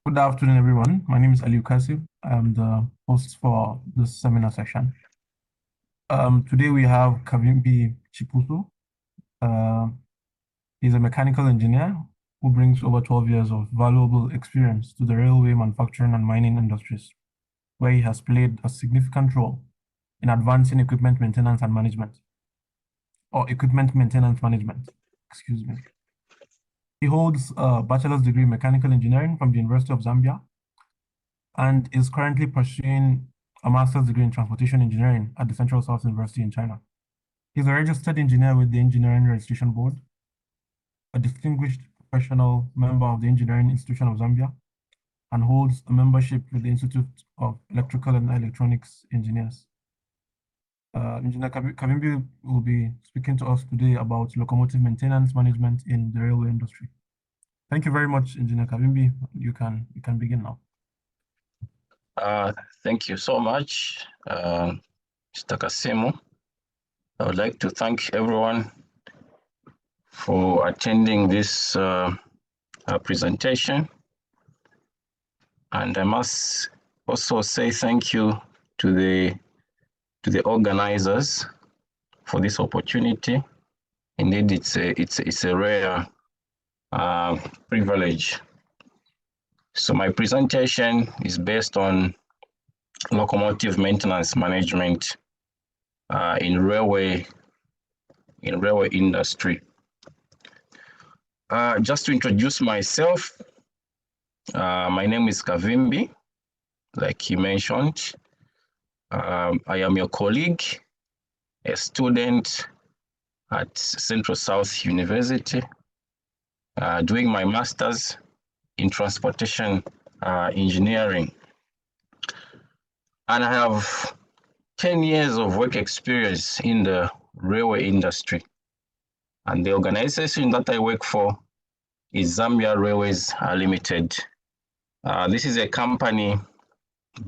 Good afternoon, everyone. My name is Ali Kasib. I'm the host for this seminar session. Today we have Kavimbi Chipusu. Uh, he's a mechanical engineer who brings over 12 years of valuable experience to the railway, manufacturing, and mining industries, where he has played a significant role in advancing equipment maintenance and management, or equipment maintenance management, excuse me. He holds a bachelor's degree in mechanical engineering from the University of Zambia and is currently pursuing a master's degree in transportation engineering at the Central South University in China. He's a registered engineer with the Engineering Registration Board, a distinguished professional member of the Engineering Institution of Zambia, and holds a membership with the Institute of Electrical and Electronics Engineers. Engineer Kavimbi will be speaking to us today about locomotive maintenance management in the railway industry. Thank you very much, Engineer Kavimbi. You can begin now. Thank you so much, Mr. Kasimu. I would like to thank everyone for attending this presentation. And I must also say thank you to the organizers for this opportunity. Indeed, it's a rare privilege. So my presentation is based on locomotive maintenance management in railway industry. Just to introduce myself, my name is Kavimbi, like he mentioned. I am your colleague, a student at Central South University, doing my master's in transportation engineering. And I have 10 years of work experience in the railway industry. And the organization that I work for is Zambia Railways Limited. This is a company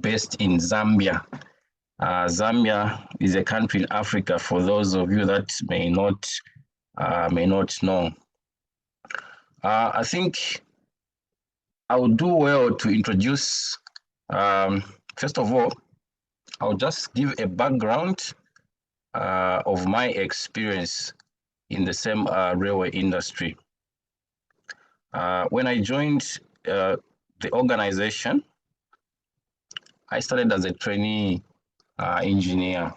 based in Zambia. Zambia is a country in Africa, for those of you that may not know. I think I would do well to introduce, first of all, I'll just give a background of my experience in the same railway industry. When I joined the organization, I started as a trainee engineer,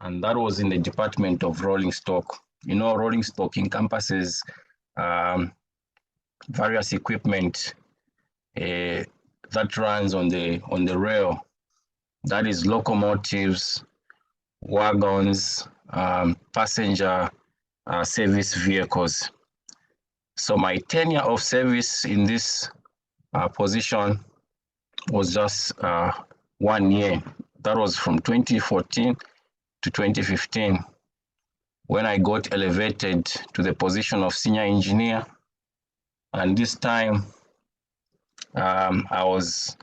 and that was in the department of rolling stock. You know, rolling stock encompasses various equipment that runs on the rail. That is locomotives, wagons, passenger service vehicles. So my tenure of service in this position was just 1 year. That was from 2014 to 2015, when I got elevated to the position of senior engineer. And this time, I was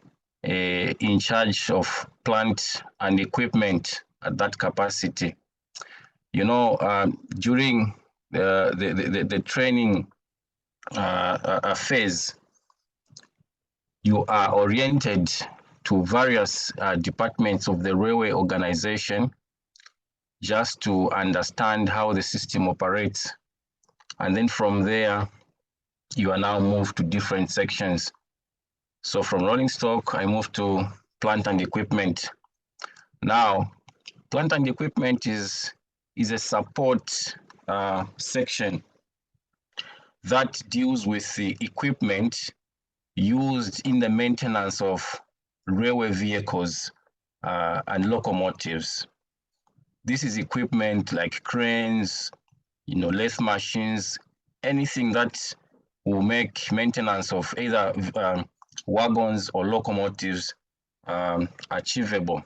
in charge of plant and equipment at that capacity. You know, during the training phase, you are oriented to various departments of the railway organization just to understand how the system operates. And then from there, you are now moved to different sections. So from rolling stock, I moved to plant and equipment. Now, plant and equipment is a support section that deals with the equipment used in the maintenance of railway vehicles and locomotives. This is equipment like cranes, lathe machines, anything that will make maintenance of either wagons or locomotives achievable.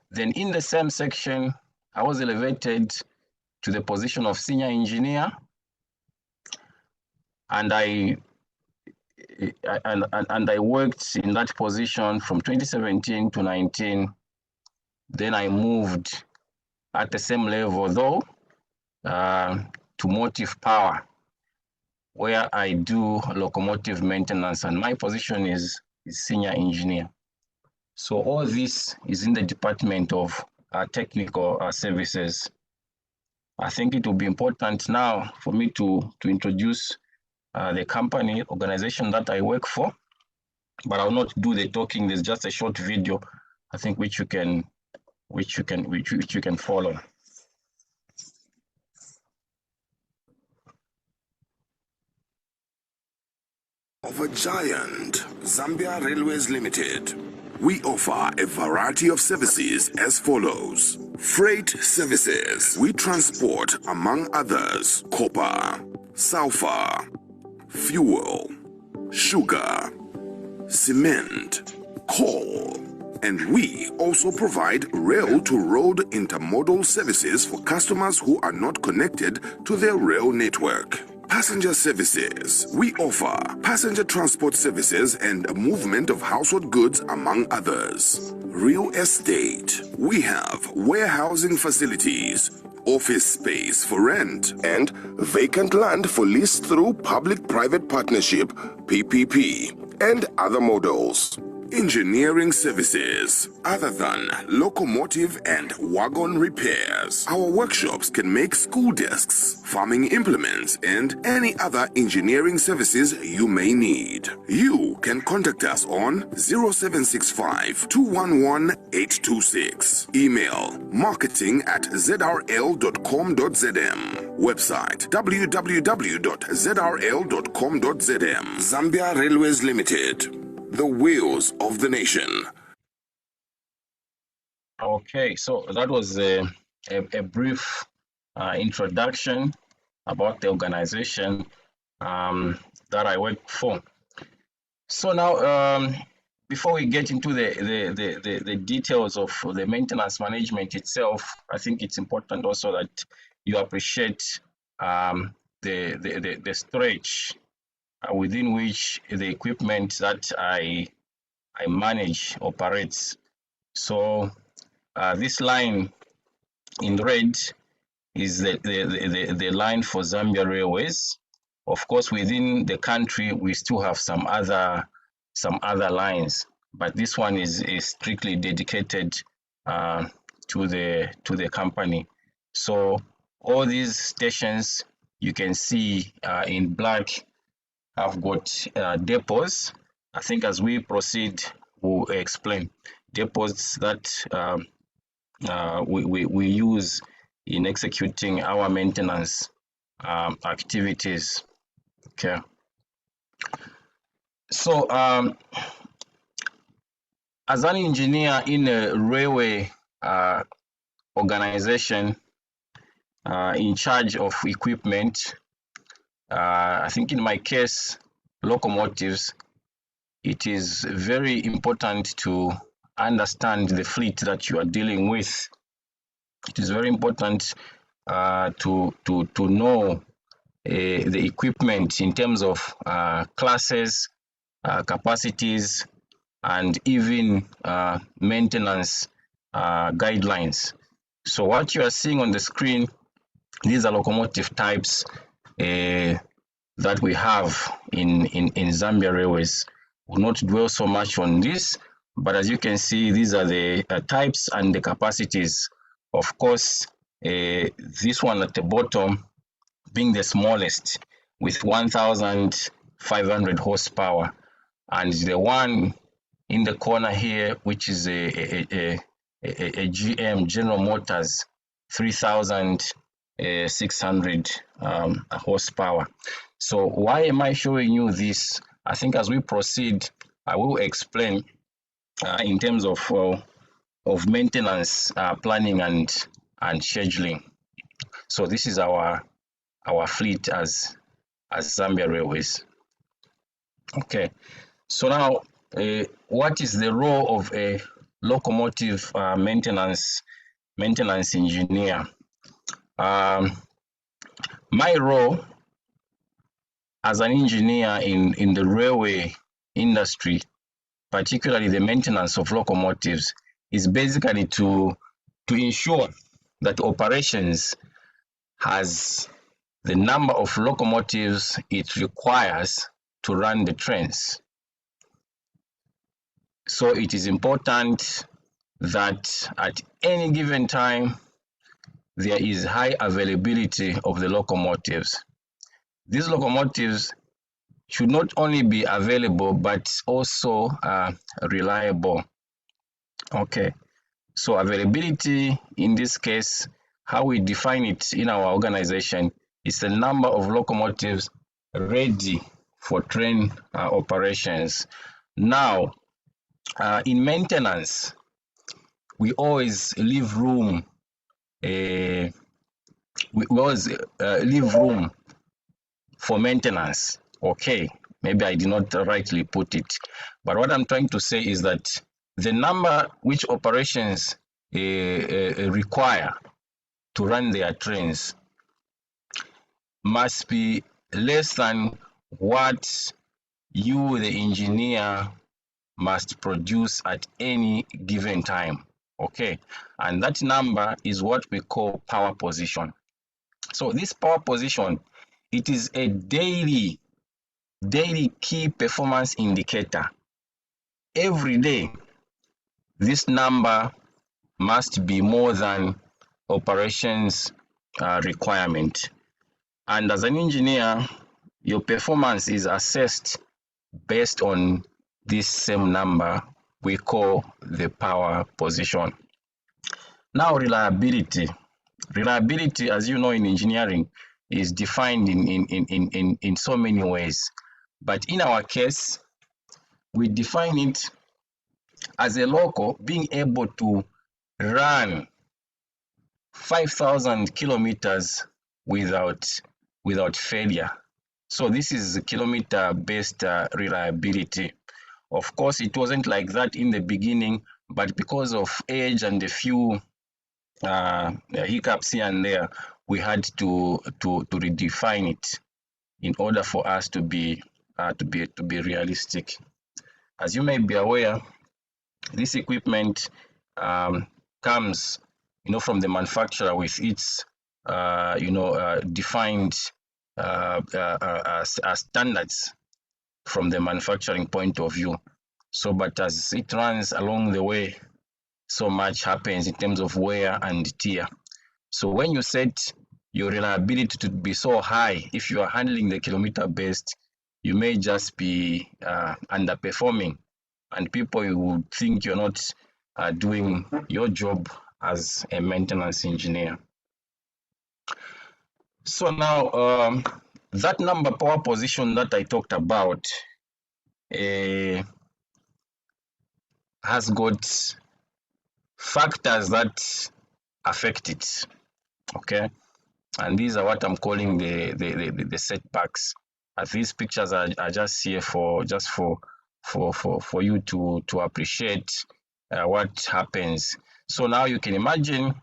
Then in the same section, I was elevated to the position of senior engineer, and I worked in that position from 2017 to 19. Then I moved at the same level, though, to motive power. where I do locomotive maintenance, and my position is senior engineer. So all this is in the Department of Technical Services. I think it will be important now for me to introduce the company organization that I work for, but I'll not do the talking. There's just a short video, I think, which you can follow. Of a giant, Zambia Railways Limited. We offer a variety of services as follows. Freight services. We transport, among others, copper, sulfur, fuel, sugar, cement, coal, and we also provide rail-to-road intermodal services for customers who are not connected to their rail network. Passenger services. We offer passenger transport services and movement of household goods, among others. Real estate. We have warehousing facilities, office space for rent, and vacant land for lease through public-private partnership, PPP, and other models. Engineering services. Other than locomotive and wagon repairs, our workshops can make school desks, farming implements, and any other engineering services you may need. You can contact us on 0765 211 826. Email marketing@zrl.com.zm. Website www.zrl.com.zm. Zambia Railways Limited. The wheels of the nation. Okay, so that was a brief introduction about the organization that I work for. So now, before we get into the details of the maintenance management itself, I think it's important also that you appreciate the stretch within which the equipment that I manage operates. So this line in red is the line for Zambia Railways. Of course, within the country, we still have some other lines, but this one is strictly dedicated to the company. So all these stations you can see in black have got depots. I think as we proceed, we'll explain depots that we use in executing our maintenance activities. Okay. So as an engineer in a railway organization in charge of equipment, I think in my case, locomotives, it is very important to understand the fleet that you are dealing with. It is very important to know the equipment in terms of classes, capacities, and even maintenance guidelines. So what you are seeing on the screen, these are locomotive types that we have in Zambia Railways. We'll not dwell so much on this, but as you can see, these are the types and the capacities. Of course, this one at the bottom being the smallest with 1,500 horsepower, and the one in the corner here, which is a GM, General Motors, 3,600 horsepower. So why am I showing you this? I think as we proceed, I will explain in terms of maintenance planning and scheduling. So this is our fleet as Zambia Railways. Okay, so now what is the role of a locomotive maintenance engineer? My role as an engineer in the railway industry, particularly the maintenance of locomotives, is basically to ensure that operations has the number of locomotives it requires to run the trains. So it is important that at any given time, there is high availability of the locomotives. These locomotives should not only be available, but also reliable. Okay, so availability in this case, how we define it in our organization is the number of locomotives ready for train operations. Now, in maintenance, we always leave room. We always leave room for maintenance. Okay, maybe I did not rightly put it, but what I'm trying to say is that the number which operations require to run their trains must be less than what you, the engineer, must produce at any given time. Okay, and that number is what we call power position. So this power position, it is a daily key performance indicator. Every day, this number must be more than operations requirement. And as an engineer, your performance is assessed based on this same number we call the power position. Now, reliability. Reliability, as you know, in engineering, is defined in so many ways. But in our case, we define it as a loco being able to run 5,000 kilometers without failure. So this is kilometer-based reliability. Of course, it wasn't like that in the beginning, but because of age and a few hiccups here and there, we had to redefine it in order for us to be realistic. As you may be aware, this equipment comes, from the manufacturer with its, defined standards from the manufacturing point of view. So, but as it runs along the way, so much happens in terms of wear and tear. So when you set your reliability to be so high, if you are handling the kilometer based, you may just be underperforming, and people would think you're not doing your job as a maintenance engineer. So now, that number power position that I talked about has got factors that affect it, okay? And these are what I'm calling the setbacks. These pictures are just here for you to appreciate what happens. So now you can imagine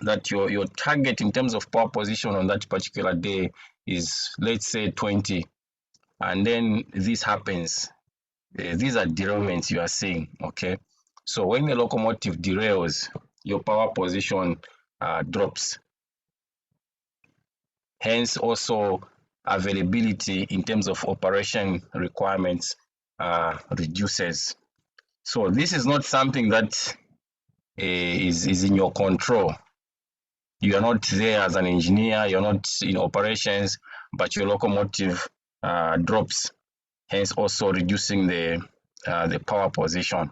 that your target in terms of power position on that particular day is, let's say, 20, and then this happens. These are derailments you are seeing, okay? So when the locomotive derails, your power position drops. Hence, also availability in terms of operation requirements reduces. So this is not something that is in your control. You are not there as an engineer, you're not in operations, but your locomotive drops, hence also reducing the power position.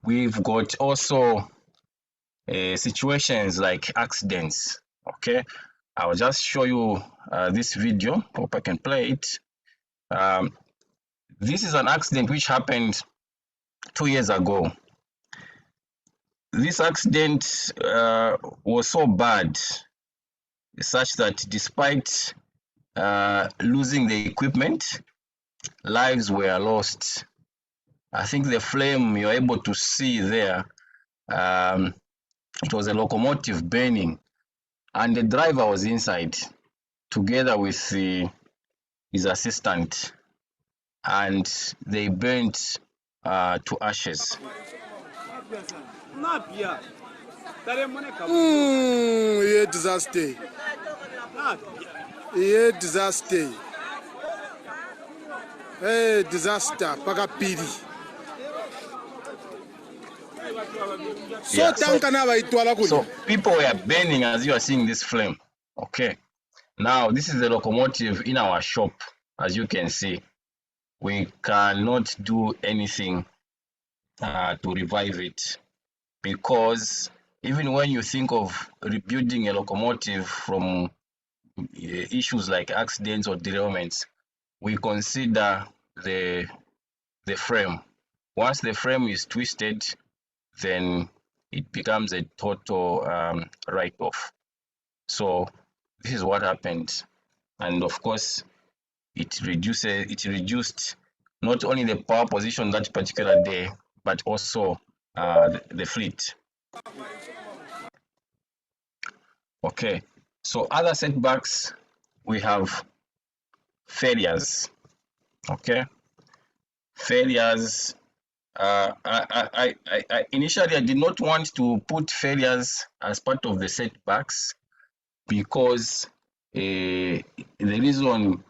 We've got also situations like accidents, okay? I'll just show you this video. Hope I can play it. This is an accident which happened 2 years ago. This accident was so bad, such that despite losing the equipment, lives were lost. I think the flame you're able to see there, it was a locomotive burning, and the driver was inside together with his assistant, and they burnt to ashes. Yeah, disaster. disaster. Disaster paka pili. Yeah, so people were burning as you are seeing this flame. Okay. Now this is the locomotive in our shop. As you can see, we cannot do anything to revive it, because even when you think of rebuilding a locomotive from issues like accidents or derailments, we consider the frame. Once the frame is twisted, then it becomes a total write-off. So this is what happened, and of course it reduced not only the power position that particular day, but also the fleet. Okay, so other setbacks, we have failures. Okay, failures. Initially I did not want to put failures as part of the setbacks, because the reason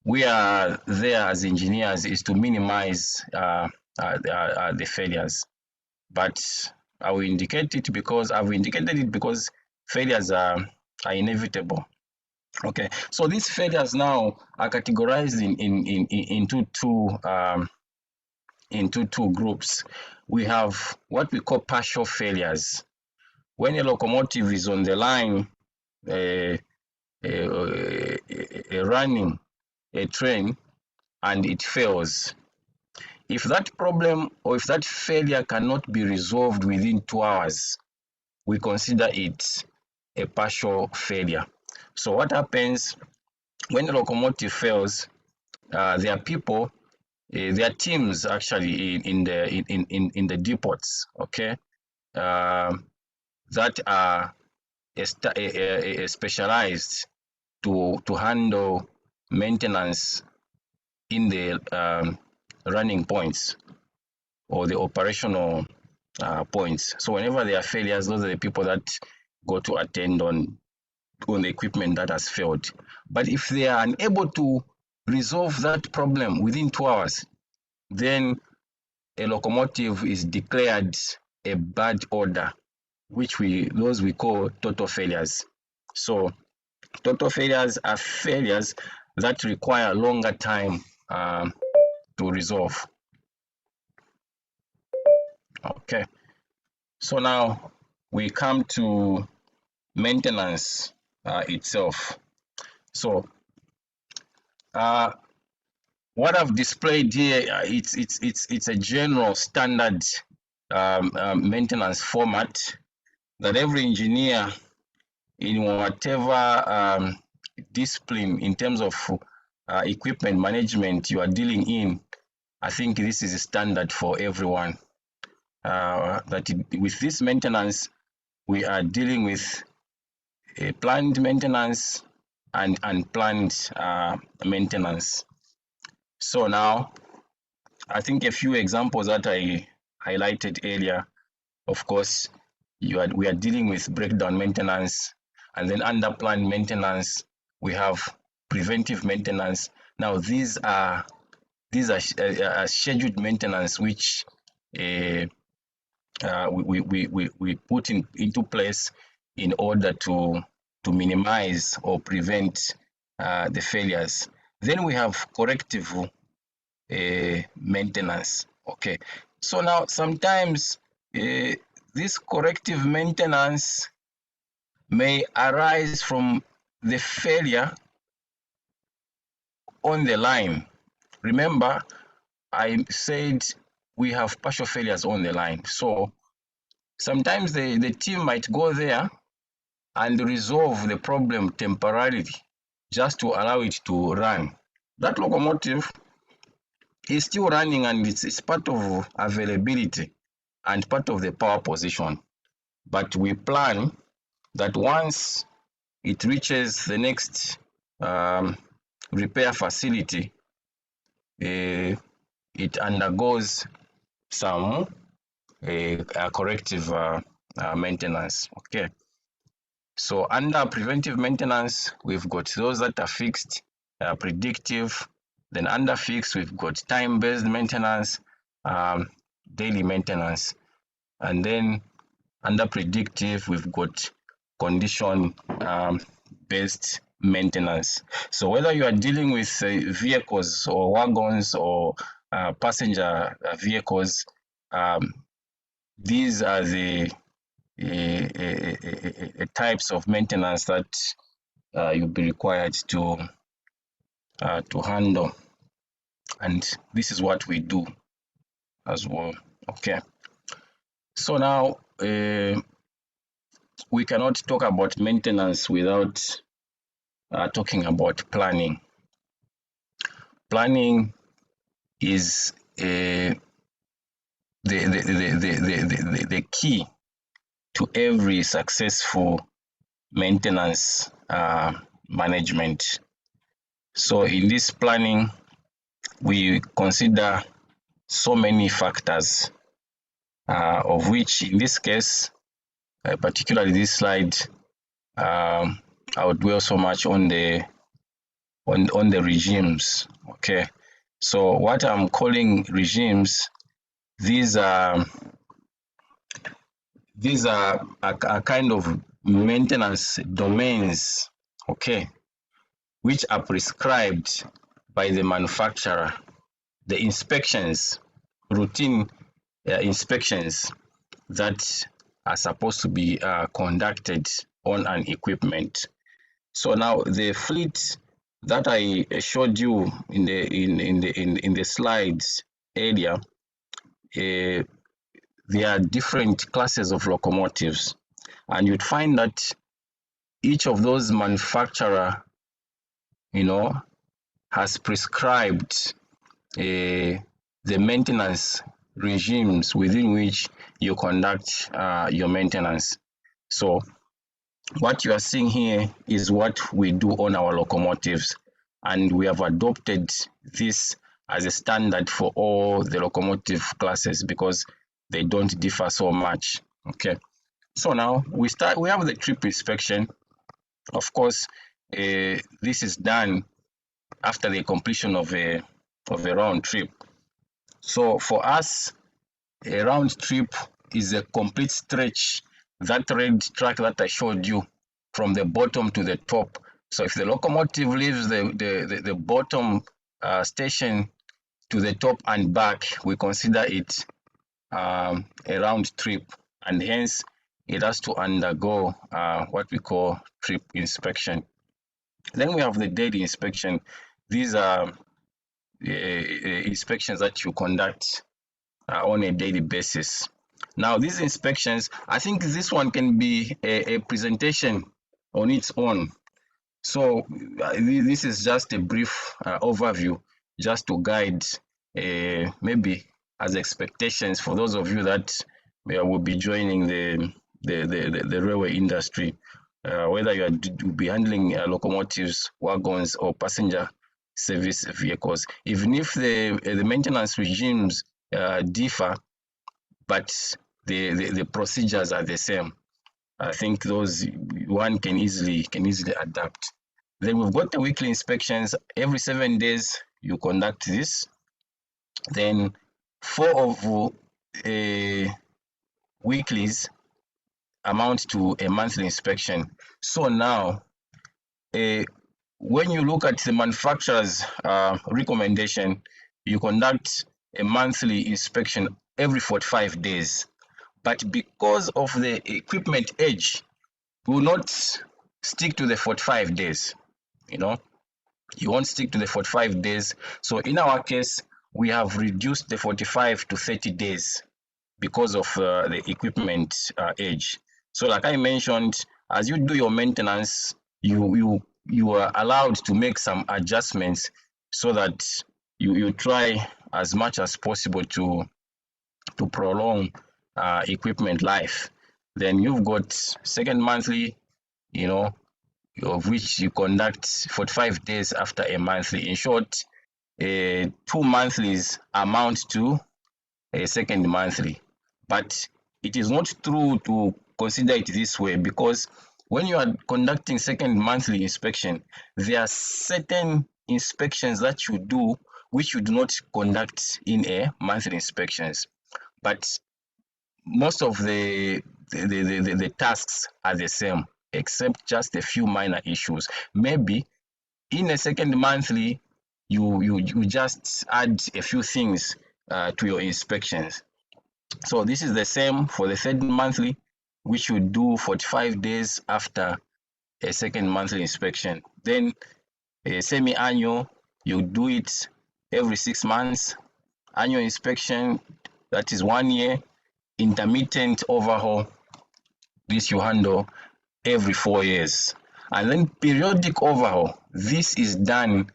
we are there as engineers is to minimize the failures. But I will indicate it because I've indicated it because failures are inevitable. Okay, so these failures now are categorized into two groups. We have what we call partial failures. When a locomotive is on the line running a train and it fails, if that problem or if that failure cannot be resolved within 2 hours, we consider it a partial failure. So what happens when a locomotive fails? There are people, there are teams actually in the depots, okay, that are specialized to handle maintenance in the running points or the operational points. So whenever there are failures, those are the people that go to attend on the equipment that has failed. But if they are unable to resolve that problem within 2 hours, then a locomotive is declared a bad order, which we call total failures. So total failures are failures that require longer time to resolve. Okay, so now we come to maintenance itself. So what I've displayed here, it's a general standard maintenance format that every engineer in whatever discipline in terms of equipment management you are dealing in, I think this is a standard for everyone. With this maintenance, we are dealing with planned maintenance and unplanned maintenance. So now, I think a few examples that I highlighted earlier. Of course, we are dealing with breakdown maintenance, and then under planned maintenance, we have preventive maintenance. Now, these are scheduled maintenance which we put into place in order to minimize or prevent the failures. Then we have corrective maintenance. Okay, so now sometimes this corrective maintenance may arise from the failure on the line. Remember, I said we have partial failures on the line. So sometimes the team might go there and resolve the problem temporarily just to allow it to run. That locomotive is still running, and it's part of availability and part of the power position. But we plan that once it reaches the next repair facility, it undergoes some corrective maintenance. Okay. So under preventive maintenance, we've got those that are fixed, predictive. Then under fixed, we've got time-based maintenance, daily maintenance. And then under predictive, we've got condition based maintenance. So whether you are dealing with vehicles or wagons or passenger vehicles, these are the types of maintenance that you'll be required to handle, and this is what we do as well. Okay, so now we cannot talk about maintenance without talking about planning. Planning is the key to every successful maintenance management. So in this planning, we consider so many factors, of which in this case, particularly this slide, I would dwell so much on the regimes. Okay, so what I'm calling regimes, these are a kind of maintenance domains, okay, which are prescribed by the manufacturer. The inspections, routine inspections that are supposed to be conducted on an equipment. So now the fleet that I showed you in the slides earlier, there are different classes of locomotives, and you'd find that each of those manufacturer, has prescribed the maintenance regimes within which you conduct your maintenance. So what you are seeing here is what we do on our locomotives, and we have adopted this as a standard for all the locomotive classes because they don't differ so much. Okay, so now we have the trip inspection. Of course, this is done after the completion of a round trip. So for us, a round trip is a complete stretch, that red track that I showed you from the bottom to the top. So if the locomotive leaves the bottom station to the top and back, we consider it a round trip, and hence it has to undergo what we call trip inspection. Then we have the daily inspection. These are inspections that you conduct on a daily basis. Now, these inspections, I think this one can be a presentation on its own. So this is just a brief overview, just to guide maybe as expectations for those of you that will be joining the railway industry, whether you will be handling locomotives, wagons, or passenger service vehicles. Even if the maintenance regimes differ, but the procedures are the same, I think those one can easily adapt. Then we've got the weekly inspections. Every 7 days you conduct this. Then 4 of weeklies amount to a monthly inspection. So now, when you look at the manufacturer's recommendation, you conduct a monthly inspection every 45 days. But because of the equipment age, we will not stick to the 45 days. You won't stick to the 45 days. So in our case, we have reduced the 45 to 30 days because of the equipment age. So like I mentioned, as you do your maintenance, you are allowed to make some adjustments so that you try as much as possible to prolong equipment life. Then you've got second monthly, of which you conduct 45 days after a monthly. In short, 2 monthlies amount to a second monthly. But it is not true to consider it this way, because when you are conducting second monthly inspection, there are certain inspections that you do which you do not conduct in a monthly inspections. But most of the tasks are the same, except just a few minor issues. Maybe in a second monthly, you just add a few things to your inspections. So this is the same for the third monthly, which you do 45 days after a second monthly inspection. Then a semi-annual, you do it every 6 months. Annual inspection, that is 1 year. Intermittent overhaul, this you handle every 4 years. And then periodic overhaul, this is done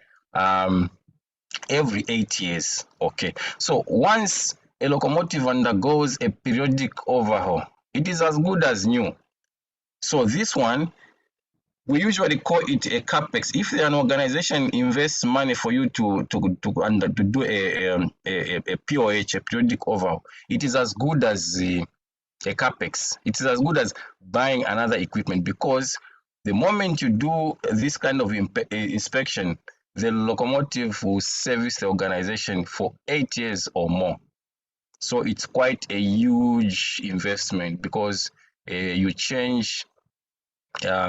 every 8 years. Okay, so once a locomotive undergoes a periodic overhaul, it is as good as new. So this one, we usually call it a capex. If an organization invests money for you to do a POH, a periodic overhaul, it is as good as a capex. It is as good as buying another equipment, because the moment you do this kind of inspection, the locomotive will service the organization for 8 years or more. So it's quite a huge investment, because you change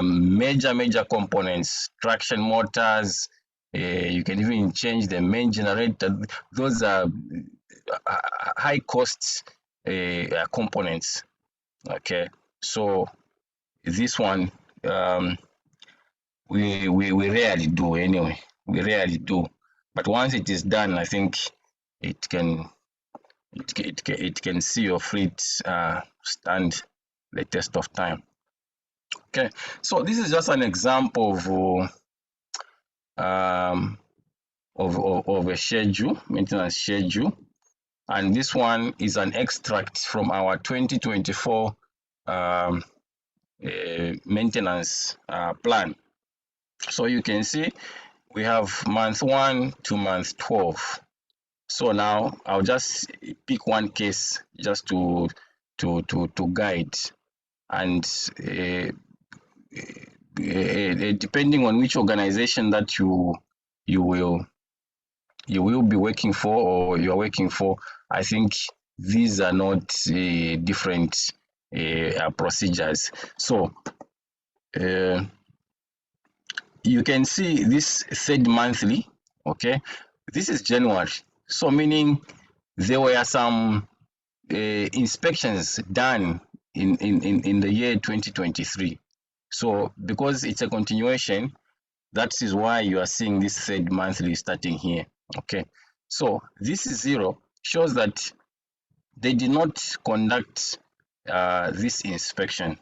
major components, traction motors, you can even change the main generator. Those are high cost components. Okay, so this one we rarely do anyway. We rarely do, but once it is done, I think it can see your fleet stand the test of time. Okay, so this is just an example of a schedule, maintenance schedule, and this one is an extract from our 2024 maintenance plan. So you can see we have month 1 to month 12. So now I'll just pick one case just to guide, and depending on which organization that you will be working for, or you are working for, I think these are not different procedures. So you can see this third monthly. Okay, this is January, so meaning there were some inspections done in the year 2023. So because it's a continuation, that is why you are seeing this third monthly starting here. Okay, so this is 0, shows that they did not conduct this inspection.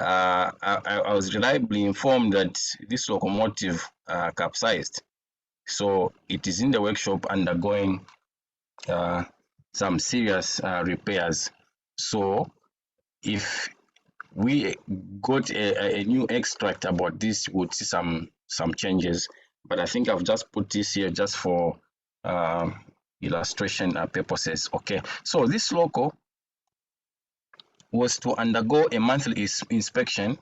I was reliably informed that this locomotive capsized, so it is in the workshop undergoing some serious repairs. So if we got a new extract about this, we would see some changes, but I think I've just put this here just for illustration purposes. Okay, so this loco was to undergo a monthly inspection,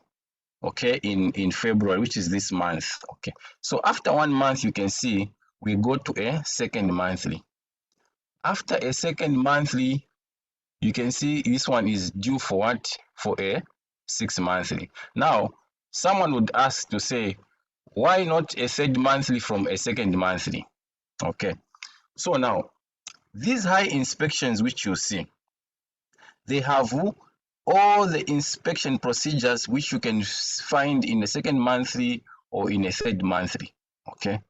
okay, in February, which is this month. Okay, so after 1 month, you can see we go to a second monthly. After a second monthly, you can see this one is due for what? For a 6 monthly. Now someone would ask to say, why not a third monthly from a second monthly? Okay, so now these high inspections which you see, they have all the inspection procedures which you can find in a second monthly or in a third monthly. Okay,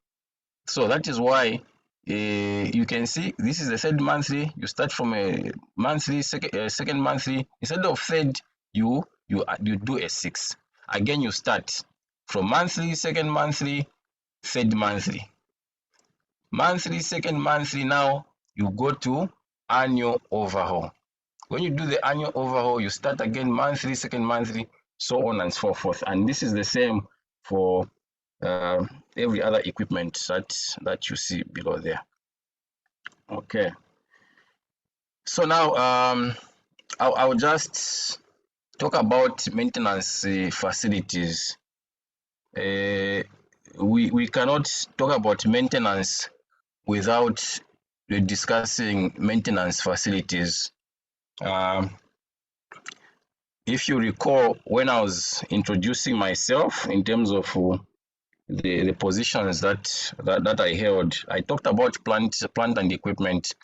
so that is why you can see this is the third monthly. You start from a monthly, second monthly. Instead of third, you do a 6. Again, you start from monthly, second monthly, third monthly, monthly, second monthly. Now you go to annual overhaul. When you do the annual overhaul, you start again monthly, second monthly, so on and so forth. And this is the same for every other equipment that you see below there. Okay, so now I'll just talk about maintenance facilities, we cannot talk about maintenance without discussing maintenance facilities. If you recall, when I was introducing myself in terms of the positions that I held, I talked about plant and equipment.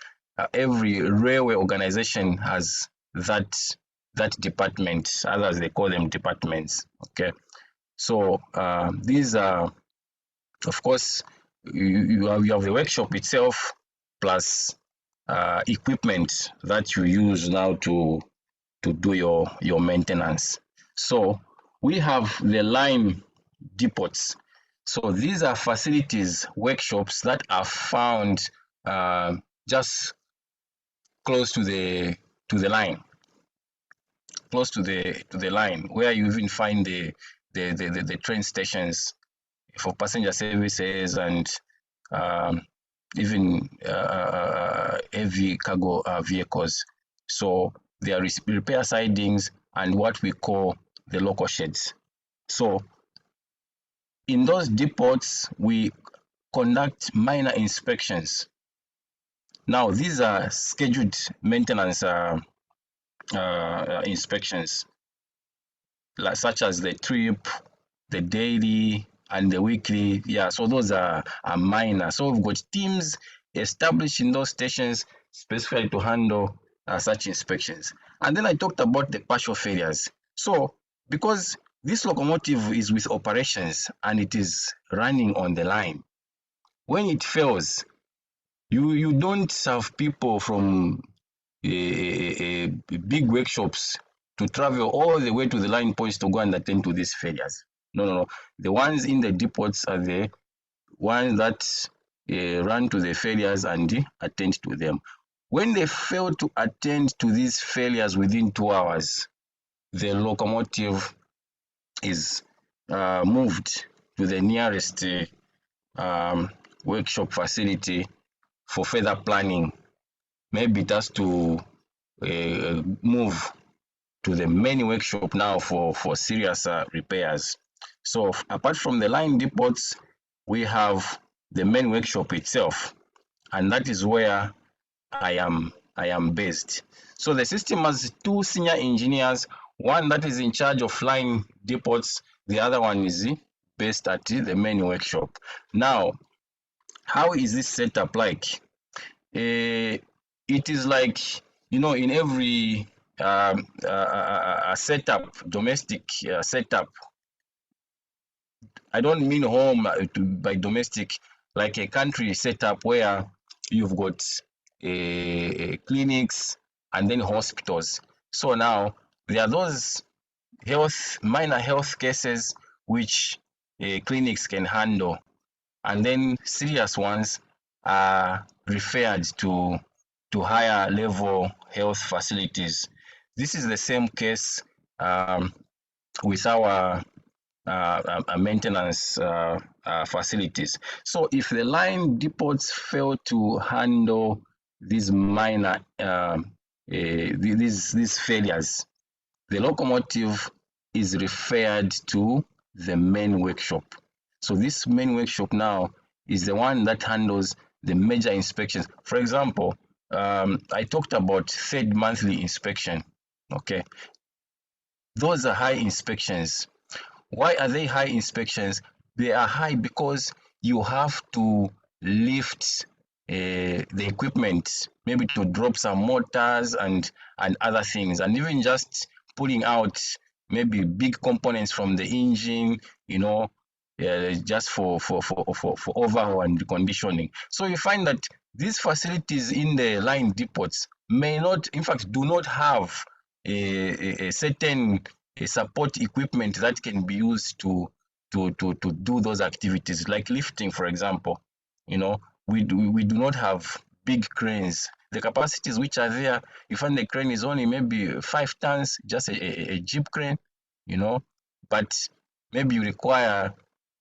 Every railway organization has that department, others they call them departments. Okay, so these are, of course, you have the workshop itself plus equipment that you use now to do your maintenance. So we have the line depots. So these are facilities, workshops that are found just close to the line, close to the line, where you even find the train stations for passenger services and even heavy cargo vehicles. So there is repair sidings and what we call the local sheds. So in those depots, we conduct minor inspections. Now, these are scheduled maintenance inspections, such as the trip, the daily, and the weekly. Yeah, so those are minor. So we've got teams established in those stations specifically to handle such inspections. And then I talked about the partial failures. So because this locomotive is with operations and it is running on the line, when it fails, you don't have people from big workshops to travel all the way to the line points to go and attend to these failures. No. The ones in the depots are the ones that run to the failures and attend to them. When they fail to attend to these failures within 2 hours, the locomotive is moved to the nearest workshop facility for further planning. Maybe it has to move to the main workshop now for serious repairs. So apart from the line depots, we have the main workshop itself, and that is where I am based. So the system has 2 senior engineers, one that is in charge of line depots, the other one is based at the main workshop. Now, how is this setup like? It is like, in every setup, domestic setup. I don't mean home by domestic, like a country setup where you've got clinics and then hospitals. So now there are those minor health cases which clinics can handle, and then serious ones are referred to higher level health facilities. This is the same case with our maintenance facilities. So if the line depots fail to handle these minor these failures, the locomotive is referred to the main workshop. So this main workshop now is the one that handles the major inspections. For example, I talked about third monthly inspection. Okay, those are high inspections. Why are they high inspections? They are high because you have to lift the equipment, maybe to drop some motors and other things, and even just pulling out maybe big components from the engine, just for overhaul and reconditioning. So you find that these facilities in the line depots may not, in fact, do not have a certain support equipment that can be used to do those activities, like lifting, for example. We do not have big cranes. The capacities which are there, you find the crane is only maybe 5 tons, just a jeep crane, but maybe you require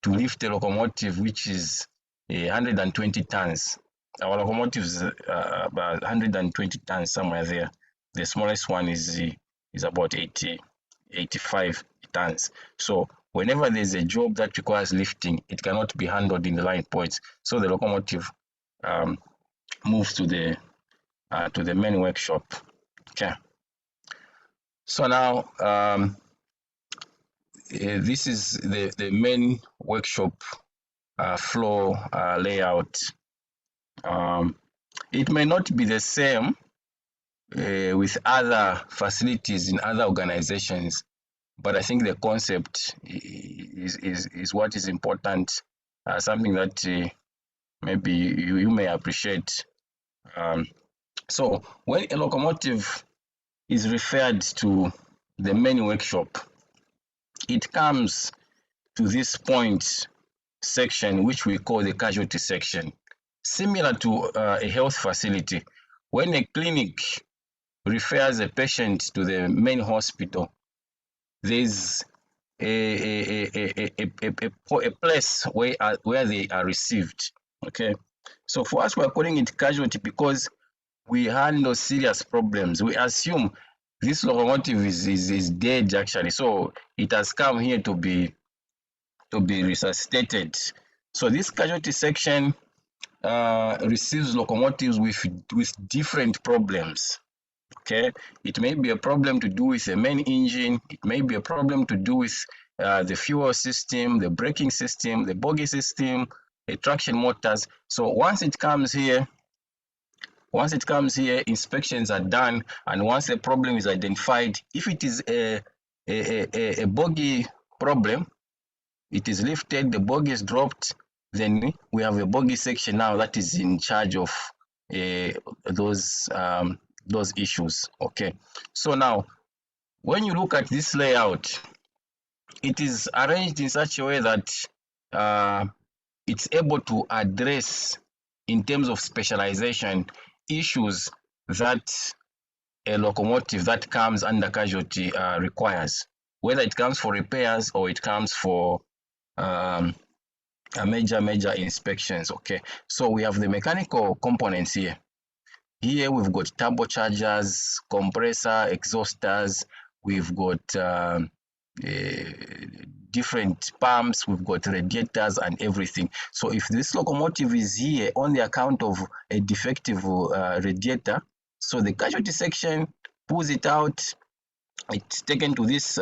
to lift a locomotive which is 120 tons. Our locomotives are about 120 tons, somewhere there. The smallest one is about 80 85 tons. So whenever there's a job that requires lifting, it cannot be handled in the line points. So the locomotive moves to the main workshop. Okay. So now this is the main workshop floor layout. It may not be the same with other facilities in other organizations, but I think the concept is what is important, something that maybe you may appreciate. So when a locomotive is referred to the main workshop, it comes to this point section, which we call the casualty section. Similar to a health facility, when a clinic refers a patient to the main hospital, there's a place where they are received. Okay, so for us, we are calling it casualty because we handle serious problems. We assume this locomotive is dead actually, so it has come here to be resuscitated. So this casualty section receives locomotives with different problems. Okay, it may be a problem to do with the main engine, it may be a problem to do with the fuel system, the braking system, the bogie system, the traction motors. So once it comes here, inspections are done, and once the problem is identified, if it is a bogie problem, it is lifted, the bogie is dropped, then we have a bogie section now that is in charge of those issues. Okay, so now when you look at this layout, it is arranged in such a way that it's able to address, in terms of specialization, issues that a locomotive that comes under casualty requires, whether it comes for repairs or it comes for major inspections. Okay, so we have the mechanical components here. Here we've got turbochargers, compressor, exhausters, we've got different pumps, we've got radiators and everything. So if this locomotive is here on the account of a defective radiator, so the casualty section pulls it out, it's taken to this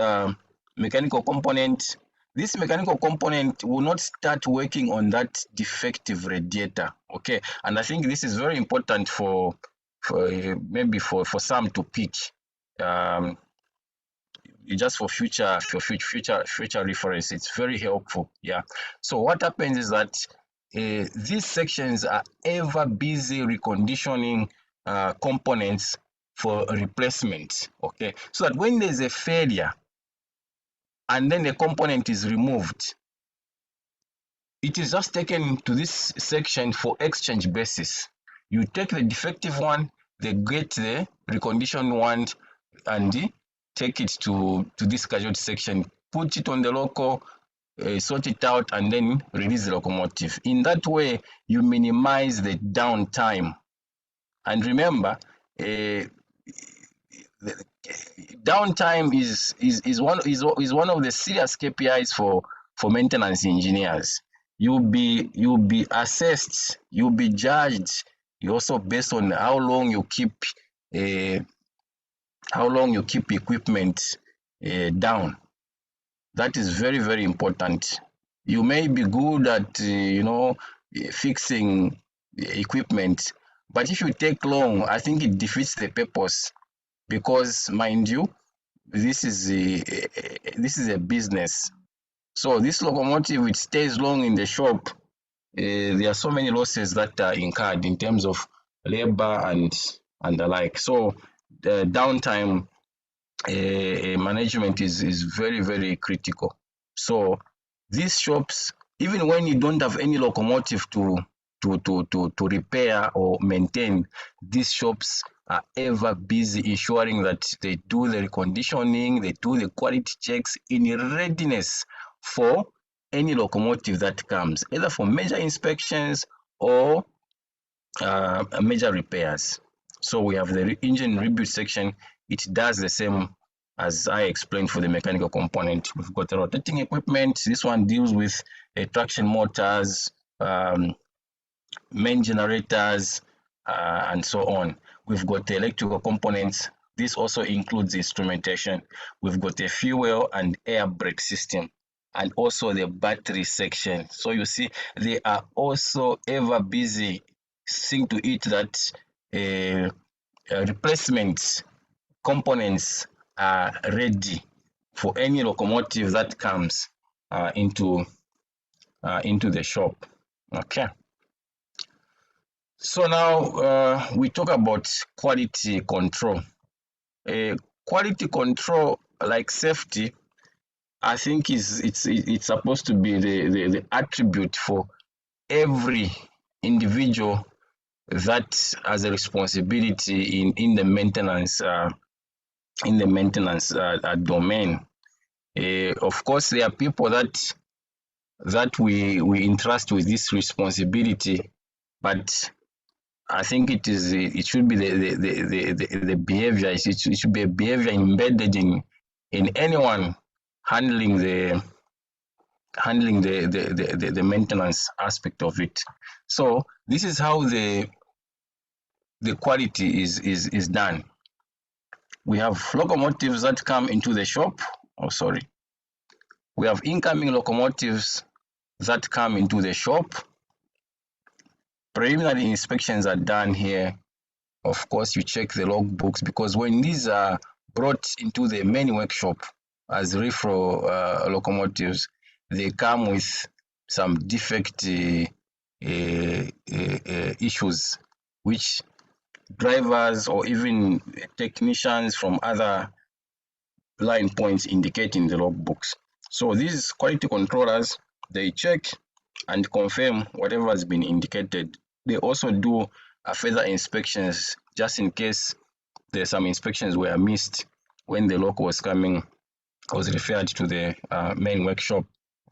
mechanical component. This mechanical component will not start working on that defective radiator. Okay, and I think this is very important for maybe for some to pick, just for future reference. It's very helpful. Yeah. So what happens is that these sections are ever busy reconditioning components for replacement. Okay, so that when there's a failure and then the component is removed, it is just taken to this section for exchange basis. You take the defective one, they get the reconditioned one, and take it to this casualty section, put it on the loco, sort it out, and then release the locomotive. In that way, you minimize the downtime. And remember, downtime is one of the serious KPIs for maintenance engineers. You'll be assessed, you'll be judged. You also based on how long you keep equipment down. That is very, very important. You may be good at fixing equipment, but if you take long, I think it defeats the purpose, because mind you, this is a business. So this locomotive, it stays long in the shop, there are so many losses that are incurred in terms of labor and the like. So the downtime management is very, very critical. So these shops, even when you don't have any locomotive to repair or maintain, these shops are ever busy ensuring that they do the reconditioning, they do the quality checks in readiness for any locomotive that comes, either for major inspections or major repairs. So we have the engine rebuild section. It does the same as I explained for the mechanical component. We've got the rotating equipment. This one deals with traction motors, main generators, and so on. We've got the electrical components. This also includes instrumentation. We've got the fuel and air brake system, and also the battery section. So you see, they are also ever busy seeing to it that replacement components are ready for any locomotive that comes into the shop. Okay. So now we talk about quality control. Quality control, like safety, I think it's supposed to be the attribute for every individual that has a responsibility in the maintenance domain. Of course, there are people that we entrust with this responsibility, but I think it should be the behavior. It should be a behavior embedded in anyone handling the maintenance aspect of it. So this is how the quality is done. We have locomotives that come into the shop. Oh, sorry. We have incoming locomotives that come into the shop. Preliminary inspections are done here. Of course, you check the logbooks, because when these are brought into the main workshop as reflow locomotives, they come with some defect issues, which drivers or even technicians from other line points indicate in the logbooks. So these quality controllers, they check and confirm whatever has been indicated. They also do further inspections, just in case there's some inspections were missed when the loco was referred to the main workshop.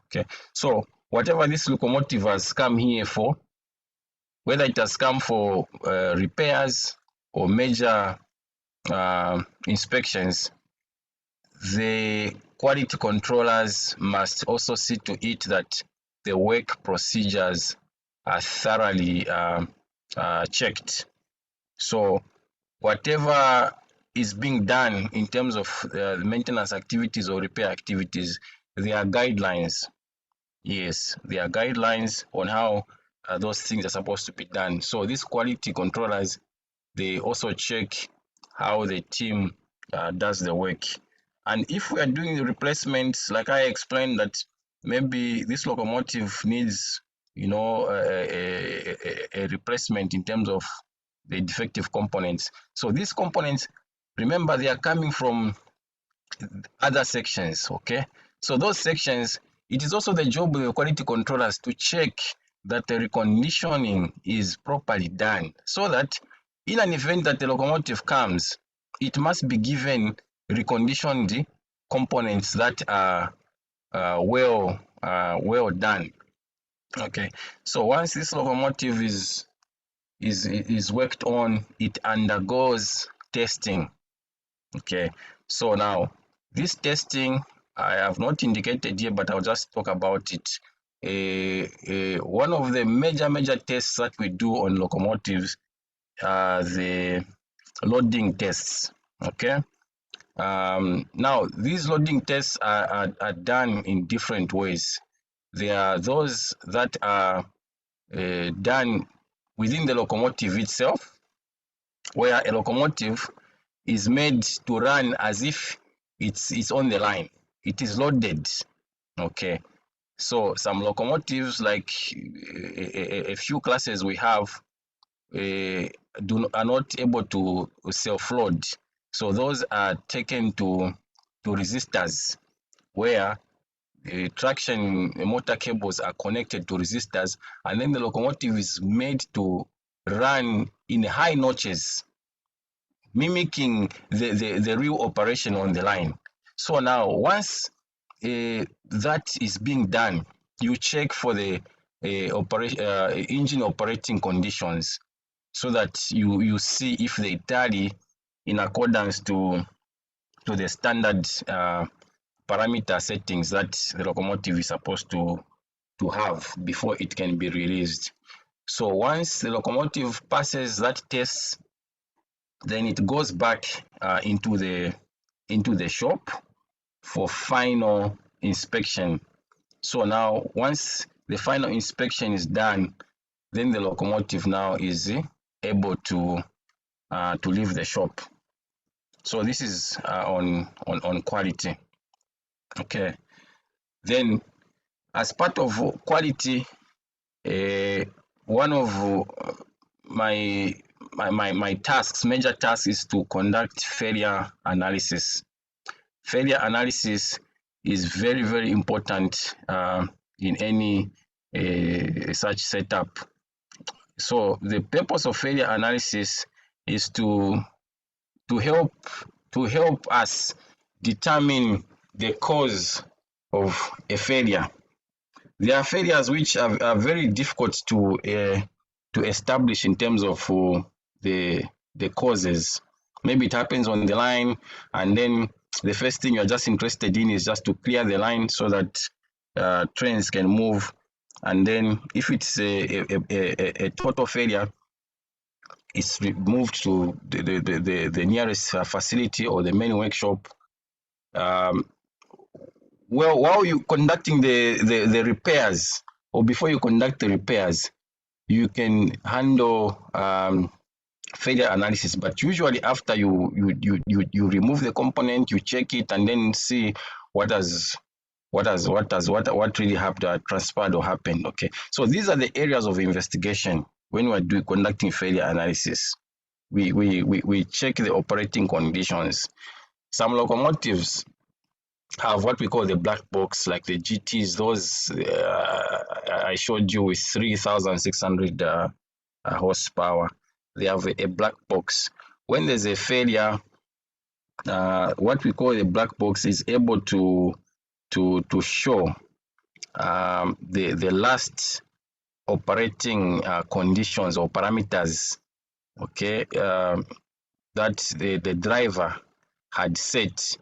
Okay, so whatever this locomotive has come here for, whether it has come for repairs or major inspections, the quality controllers must also see to it that the work procedures are thoroughly checked. So whatever is being done in terms of maintenance activities or repair activities, there are guidelines. Yes, there are guidelines on how those things are supposed to be done. So these quality controllers, they also check how the team does the work. And if we are doing the replacements, like I explained, that maybe this locomotive needs, a replacement in terms of the defective components. So these components, remember, they are coming from other sections, okay? So those sections, it is also the job of the quality controllers to check that the reconditioning is properly done, so that in an event that the locomotive comes, it must be given reconditioned components that are well done. Okay, so once this locomotive is worked on, it undergoes testing. Okay, so now this testing I have not indicated here, but I'll just talk about it. One of the major tests that we do on locomotives are the loading tests. Okay, now these loading tests are done in different ways. There are those that are done within the locomotive itself, where a locomotive is made to run as if it's on the line. It is loaded. Okay, so some locomotives, like a few classes we have, are not able to self-load. So those are taken to resistors, where traction motor cables are connected to resistors, and then the locomotive is made to run in high notches, mimicking the real operation on the line. So now, once that is being done, you check for the engine operating conditions, so that you see if they tally in accordance to to the standard parameter settings that the locomotive is supposed to have before it can be released. So once the locomotive passes that test, then it goes back into the shop for final inspection. So now once the final inspection is done, then the locomotive now is able to leave the shop. So this is on quality. Okay. Then as part of quality, one of my tasks, major tasks, is to conduct failure analysis. Failure analysis is very, very important in any such setup. So the purpose of failure analysis is to help us determine the cause of a failure. There are failures which are very difficult to establish in terms of the causes. Maybe it happens on the line, and then the first thing you're just interested in is just to clear the line so that trains can move. And then if it's a total failure, it's moved to the nearest facility or the main workshop. Well, while you're conducting the repairs, or before you conduct the repairs, you can handle failure analysis. But usually after you remove the component, you check it, and then see what really happened, transpired or happened. Okay, so these are the areas of investigation when we're conducting failure analysis. We check the operating conditions. Some locomotives have what we call the black box, like the GTs. Those I showed you with 3,600 horsepower. They have a black box. When there's a failure, what we call the black box is able to show the last operating conditions or parameters, okay, that the driver had set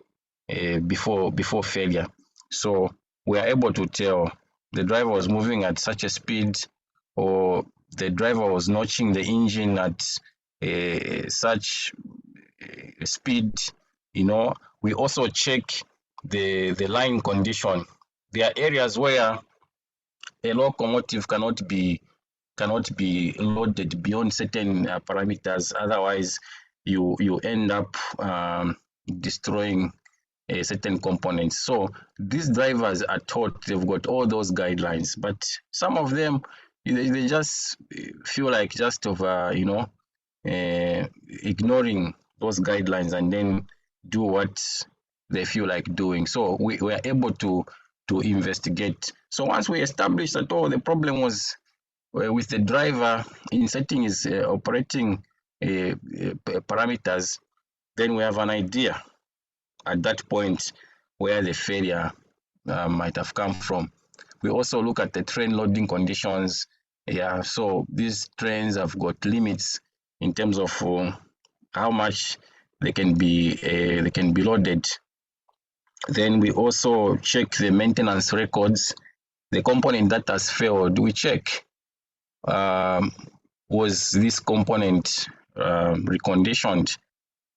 before failure. So we are able to tell the driver was moving at such a speed, or the driver was notching the engine at such a speed. We also check the line condition. There are areas where a locomotive cannot be loaded beyond certain parameters. Otherwise, you end up destroying certain components. So these drivers are taught, they've got all those guidelines, but some of them they just feel like just ignoring those guidelines and then do what they feel like doing. So we are able to investigate. So once we establish that the problem was with the driver in setting his operating parameters, then we have an idea at that point where the failure might have come from. We also look at the train loading conditions. Yeah, so these trains have got limits in terms of how much they can be loaded. Then we also check the maintenance records. The component that has failed, we check, was this component reconditioned?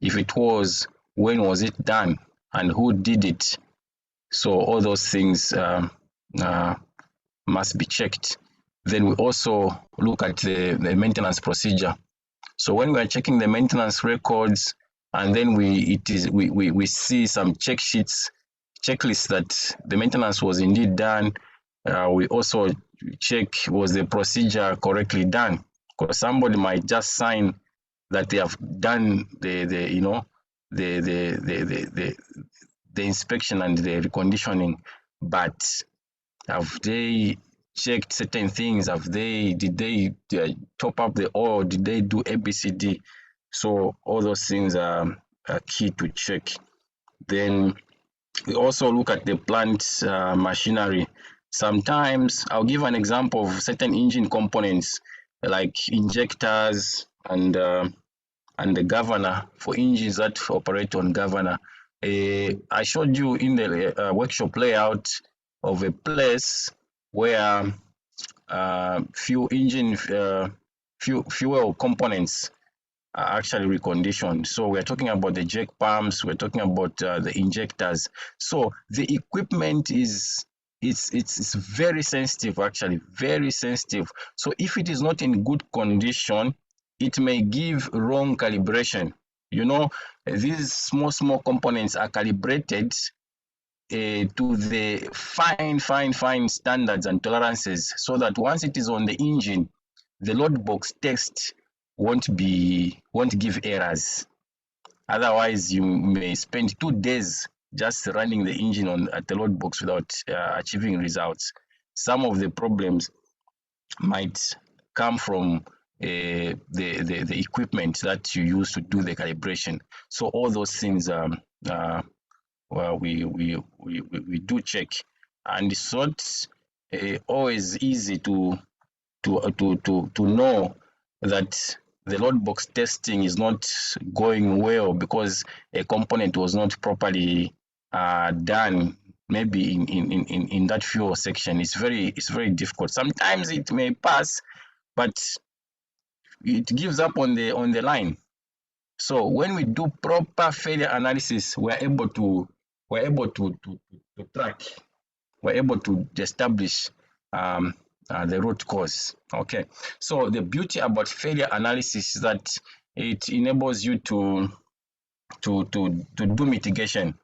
If it was, when was it done and who did it? So all those things must be checked. Then we also look at the maintenance procedure. So when we are checking the maintenance records, and then we see some checklists that the maintenance was indeed done. We also check, was the procedure correctly done? Because somebody might just sign that they have done the inspection and the reconditioning, but have they checked certain things? Did they top up the oil? Did they do ABCD? So all those things are key to check. Then we also look at the plant machinery. Sometimes I'll give an example of certain engine components like injectors and the governor for engines that operate on governor. I showed you in the workshop layout of a place where few fuel components are actually reconditioned. So we're talking about the jack pumps, we're talking about the injectors. So the equipment is it's very sensitive, actually very sensitive. So if it is not in good condition, it may give wrong calibration. You know, these small components are calibrated to the fine standards and tolerances, so that once it is on the engine, the load box test won't give errors. Otherwise, you may spend 2 days just running the engine at the load box without achieving results. Some of the problems might come from the equipment that you use to do the calibration. So all those things well, we do check, and it's not always easy to know that the load box testing is not going well because a component was not properly done, maybe in that fuel section. It's very difficult. Sometimes it may pass, but it gives up on the line. So when we do proper failure analysis, we're able to track, we're able to establish the root cause. Okay, so the beauty about failure analysis is that it enables you to do mitigation.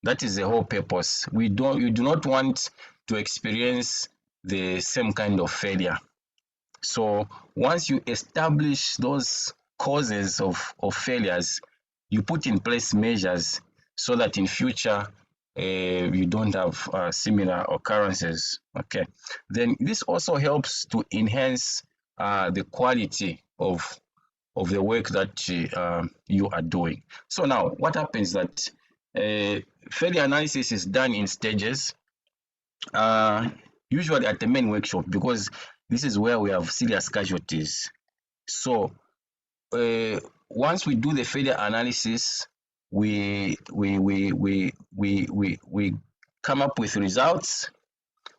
That is the whole purpose. You do not want to experience the same kind of failure. So once you establish those causes of failures, you put in place measures so that in future you don't have similar occurrences. Okay, then this also helps to enhance the quality of the work that you are doing. So now what happens that failure analysis is done in stages, usually at the main workshop, because this is where we have serious casualties. So once we do the failure analysis, we come up with results.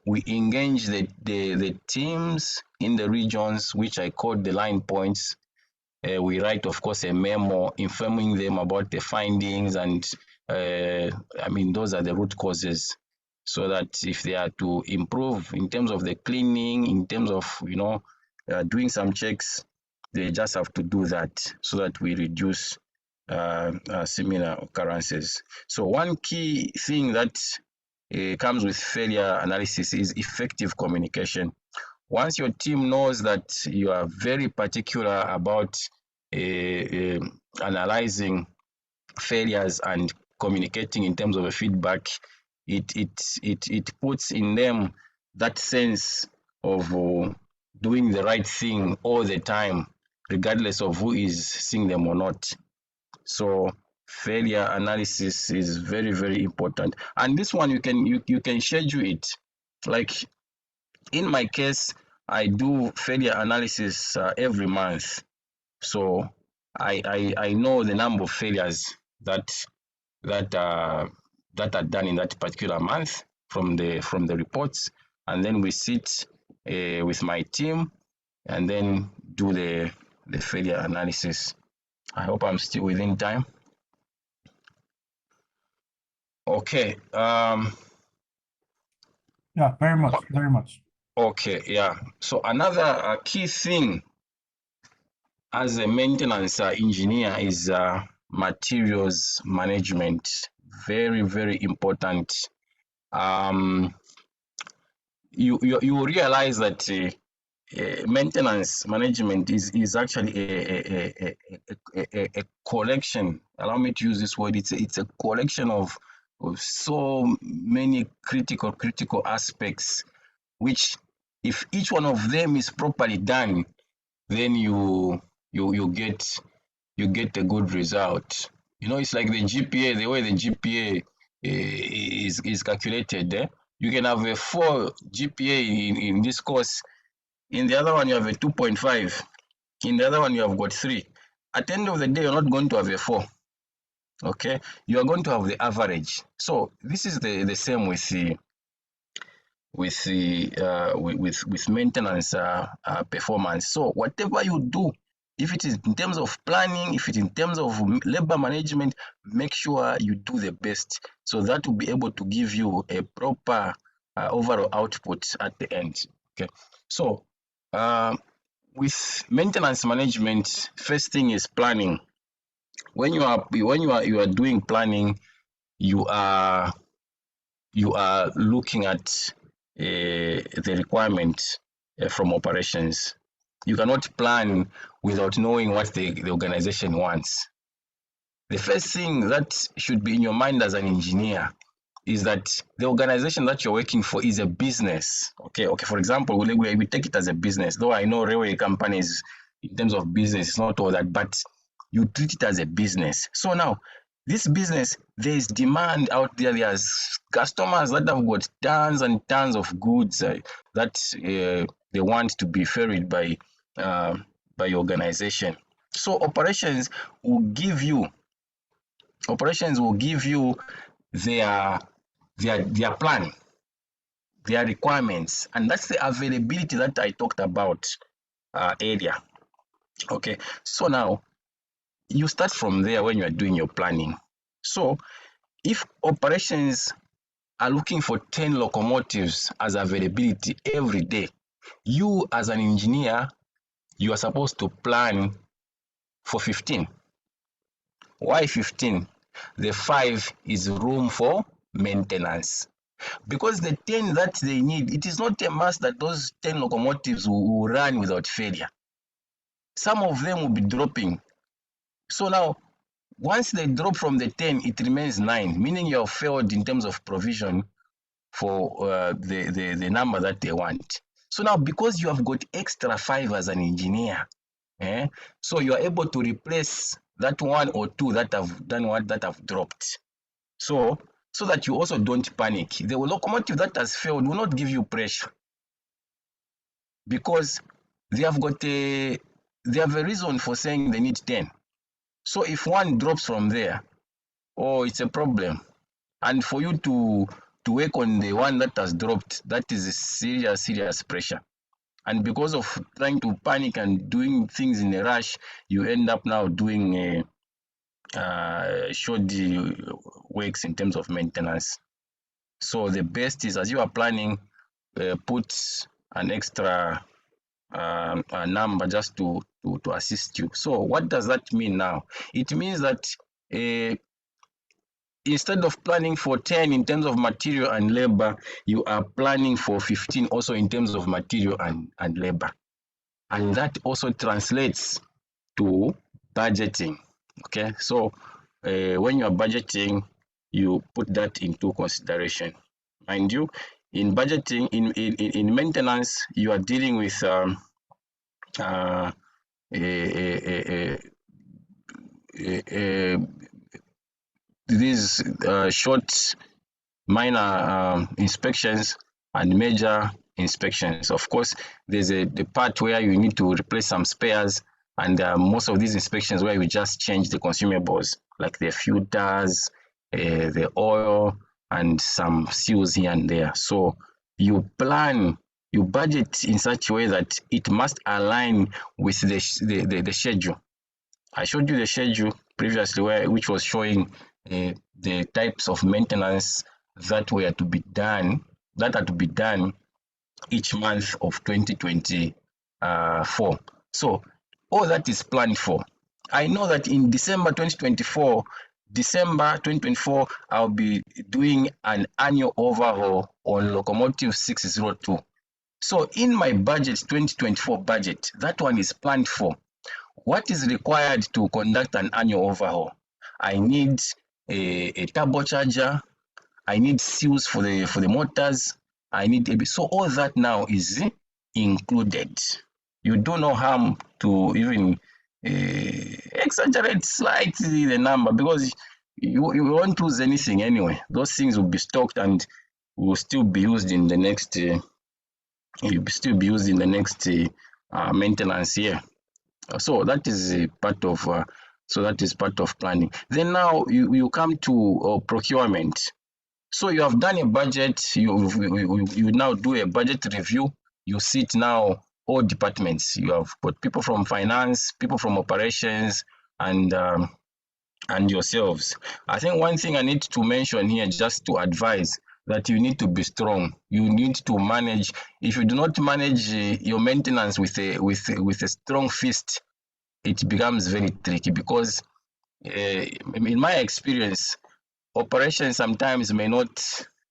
We engage the teams in the regions, which I call the line points. We write, of course, a memo informing them about the findings, and I mean, those are the root causes, so that if they are to improve in terms of the cleaning, in terms of, you know, doing some checks, they just have to do that so that we reduce similar occurrences. So one key thing that comes with failure analysis is effective communication. Once your team knows that you are very particular about analyzing failures and communicating in terms of a feedback, it puts in them that sense of doing the right thing all the time, regardless of who is seeing them or not. So failure analysis is very important, and this one you can schedule it. Like in my case, I do failure analysis every month, so I know the number of failures that are done in that particular month from the reports, and then we sit with my team and then do the failure analysis. I hope I'm still within time. Okay. Yeah, very much. Okay, yeah. So another key thing as a maintenance engineer is materials management. Very important. You realize that maintenance management is actually a collection. Allow me to use this word. It's a collection of so many critical aspects, which if each one of them is properly done, then you get a good result. You know, it's like the GPA, the way the GPA is calculated. You can have a 4 GPA in this course. In the other one, you have a 2.5. In the other one, you have got 3. At the end of the day, you're not going to have a 4. Okay, you are going to have the average. So this is the same with the with maintenance performance. So whatever you do, if it is in terms of planning, if it is in terms of labor management, make sure you do the best. So that will be able to give you a proper overall output at the end. Okay, so with maintenance management, first thing is planning. When you are doing planning, you are looking at the requirement from operations. You cannot plan without knowing what the organization wants. The first thing that should be in your mind as an engineer is that the organization that you're working for is a business. Okay. For example, we take it as a business. Though I know railway companies, in terms of business, it's not all that, but you treat it as a business. So now, this business, there is demand out there. There's customers that have got tons and tons of goods that they want to be ferried by your organization. So operations will give you their plan, their requirements, and that's the availability that I talked about earlier. Okay, so now you start from there when you are doing your planning. So if operations are looking for 10 locomotives as availability every day, you as an engineer, you are supposed to plan for 15. Why 15? The 5 is room for maintenance. Because the 10 that they need, it is not a must that those 10 locomotives will run without failure. Some of them will be dropping. So now, once they drop from the 10, it remains 9, meaning you have failed in terms of provision for the number that they want. So now, because you have got extra 5 as an engineer, so you are able to replace that 1 or 2 that have done what that have dropped. So that you also don't panic. The locomotive that has failed will not give you pressure, because they have a reason for saying they need 10. So if 1 drops from there, it's a problem. And for you to work on the one that has dropped, that is a serious pressure. And because of trying to panic and doing things in a rush, you end up now doing shoddy works in terms of maintenance. So the best is, as you are planning, put an extra number just to assist you. So what does that mean now? It means that instead of planning for 10 in terms of material and labor, you are planning for 15 also in terms of material and labor. And that also translates to budgeting. Okay, so when you are budgeting, you put that into consideration. Mind you, in budgeting, in maintenance, you are dealing with these short, minor inspections and major inspections. Of course, there's the part where you need to replace some spares, and most of these inspections where you just change the consumables like the filters, the oil, and some seals here and there. So you budget in such a way that it must align with the schedule. I showed you the schedule previously, which was showing the types of maintenance that are to be done each month of 2024. So all that is planned for. I know that in December 2024, I'll be doing an annual overhaul on Locomotive 602. So in my budget, 2024 budget, that one is planned for. What is required to conduct an annual overhaul? I need a turbocharger. I need seals for the motors. I need so all that now is included. You do not harm to even exaggerate slightly the number, because you won't lose anything anyway. Those things will be stocked and will still be used in the next. Maintenance year. So that is a part of So that is part of planning. Then now you come to procurement. So you have done a budget, you now do a budget review, you sit now all departments. You have got people from finance, people from operations, and yourselves. I think one thing I need to mention here, just to advise, that you need to be strong. You need to manage. If you do not manage your maintenance with a strong fist, it becomes very tricky, because in my experience, operations sometimes may not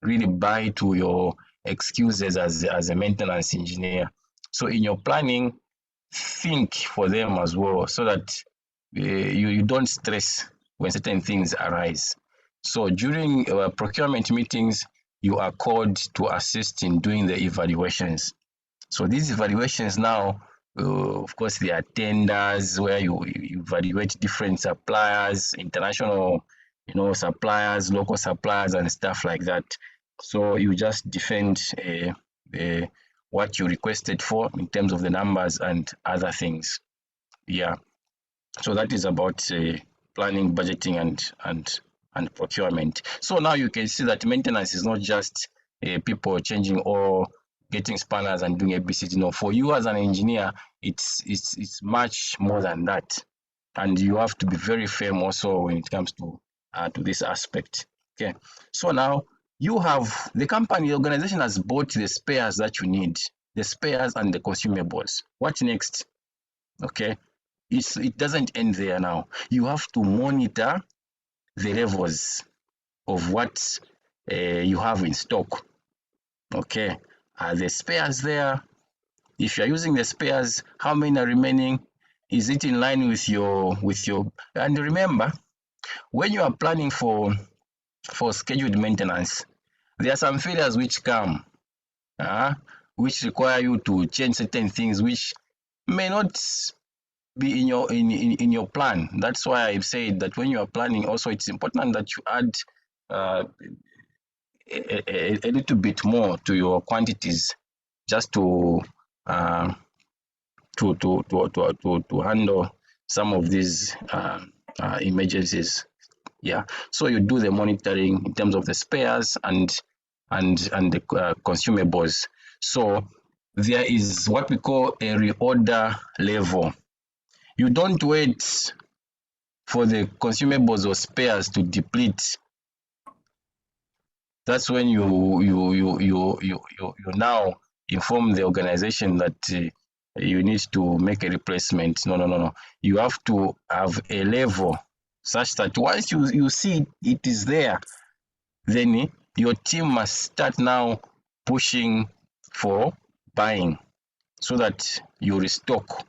really buy to your excuses as a maintenance engineer. So in your planning, think for them as well, so that you don't stress when certain things arise. So during procurement meetings, you are called to assist in doing the evaluations. So these evaluations now, of course, there are tenders where you evaluate different suppliers, international, suppliers, local suppliers, and stuff like that. So you just defend what you requested for in terms of the numbers and other things. Yeah. So that is about planning, budgeting, and procurement. So now you can see that maintenance is not just people changing or getting spanners and doing ABCD. No, for you as an engineer, it's much more than that, and you have to be very firm also when it comes to this aspect. Okay, so now you have the company, the organization has bought the spares that you need, the spares and the consumables. What next? Okay, it doesn't end there. Now you have to monitor the levels of what you have in stock. Okay, are the spares there? If you're using the spares, how many are remaining? Is it in line with your and remember, when you are planning for scheduled maintenance, there are some failures which come, which require you to change certain things which may not be in your plan. That's why I've said that when you are planning, also it's important that you add a little bit more to your quantities, just to handle some of these emergencies. Yeah, so you do the monitoring in terms of the spares and the consumables. So there is what we call a reorder level. You don't wait for the consumables or spares to deplete. That's when you now inform the organization that you need to make a replacement. No. You have to have a level such that once you see it is there, then your team must start now pushing for buying, so that you restock.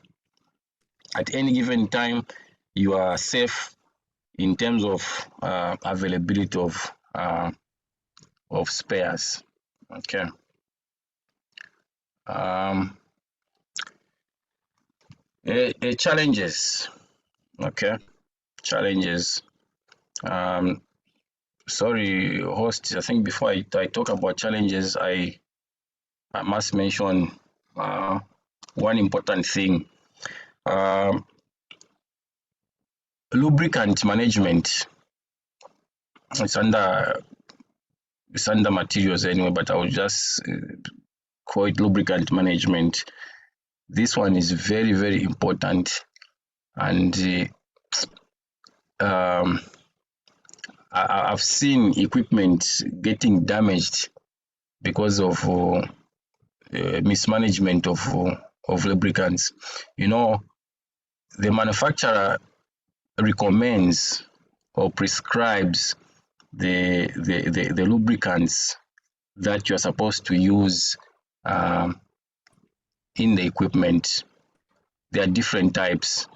At any given time, you are safe in terms of availability of spares. Okay. Challenges. Okay. Challenges. Sorry, host. I think before I talk about challenges, I must mention one important thing. Lubricant management. It's under materials anyway, but I will just call it lubricant management. This one is very, very important, and I've seen equipment getting damaged because of mismanagement of lubricants. The manufacturer recommends or prescribes the lubricants that you're supposed to use in the equipment. There are different types,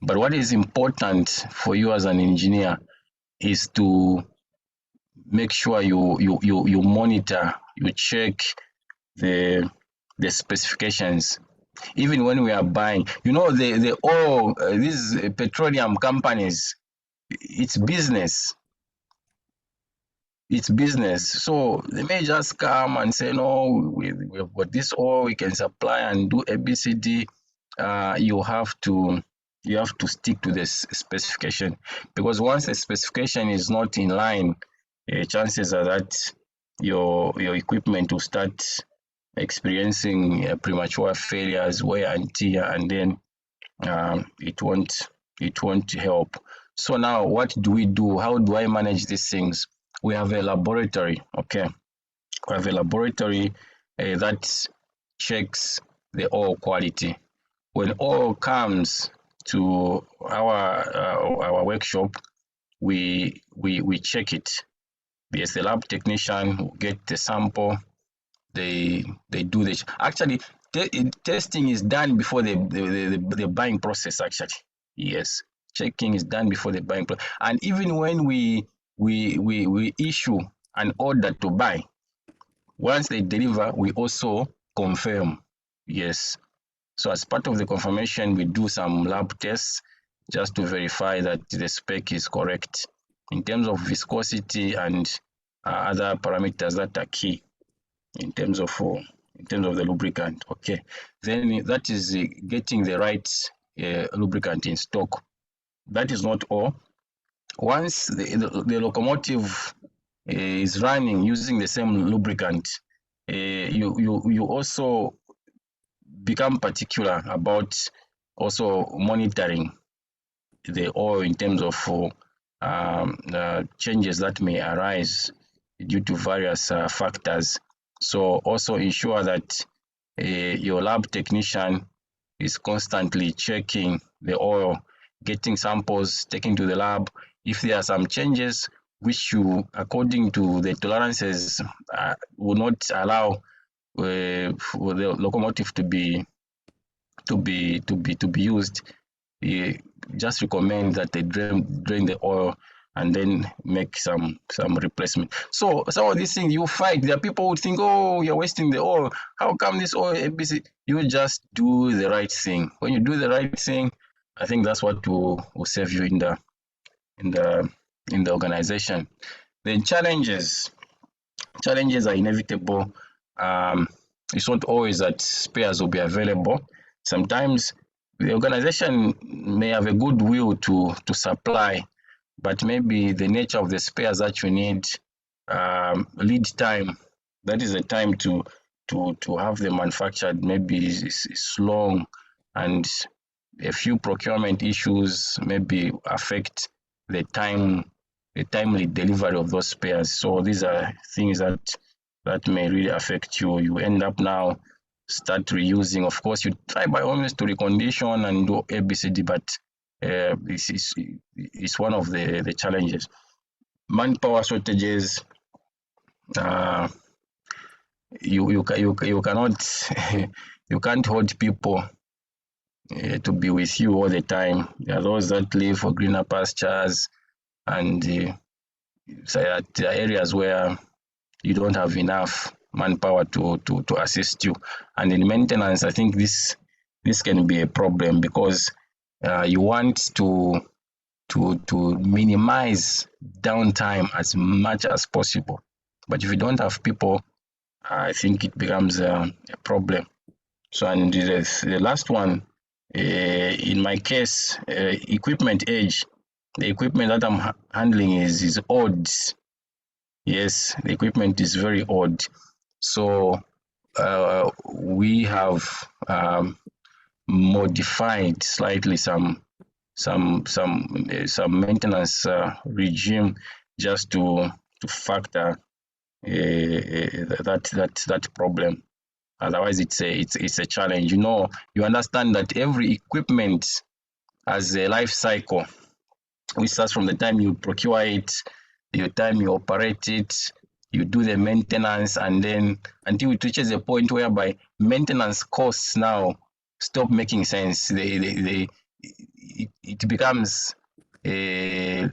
but what is important for you as an engineer is to make sure you monitor, you check the specifications. Even when we are buying, the oil, these petroleum companies, it's business. It's business. So they may just come and say, no, we've got this oil, we can supply and do ABCD. You have to you have to stick to this specification, because once the specification is not in line, chances are that your equipment will start experiencing premature failures, wear and tear, and then it won't help. So now, what do we do? How do I manage these things? We have a laboratory. Okay, we have a laboratory that checks the oil quality. When oil comes to our workshop, we check it. Yes, the lab technician will get the sample. They do this. Actually, testing is done before the buying process. Actually, yes, checking is done before the buying process. And even when we issue an order to buy, once they deliver, we also confirm. Yes. So as part of the confirmation, we do some lab tests just to verify that the spec is correct in terms of viscosity and other parameters that are key in terms of the lubricant. Okay, then that is getting the right lubricant in stock. That is not all. Once the locomotive is running using the same lubricant, you also become particular about also monitoring the oil in terms of changes that may arise due to various factors. So also ensure that your lab technician is constantly checking the oil, getting samples, taking to the lab. If there are some changes which you, according to the tolerances, will not allow for the locomotive to be used, just recommend that they drain the oil and then make some replacement. So some of these things you fight. There are people who think, oh, you're wasting the oil. How come this oil ABC? You just do the right thing. When you do the right thing, I think that's what will save you in the organization. Then challenges are inevitable. It's not always that spares will be available. Sometimes the organization may have a good will to supply, but maybe the nature of the spares that you need, lead time, that is the time to have them manufactured, maybe is long, and a few procurement issues maybe affect the timely delivery of those spares. So these are things that may really affect you. You end up now start reusing. Of course, you try by all means to recondition and do ABCD, but this is one of the challenges. Manpower shortages. You cannot you can't hold people to be with you all the time. There are those that live for greener pastures, and there are areas where you don't have enough manpower to assist you. And in maintenance, I think this can be a problem, because you want to minimize downtime as much as possible. But if you don't have people, I think it becomes a problem. So, and the last one, in my case, equipment age. The equipment that I'm handling is old. Yes, the equipment is very old. So we have modified slightly some maintenance regime just to factor that problem. Otherwise, it's a challenge. You understand that every equipment has a life cycle, which starts from the time you procure it, the time you operate it, you do the maintenance, and then until it reaches a point whereby maintenance costs now stop making sense. It becomes, in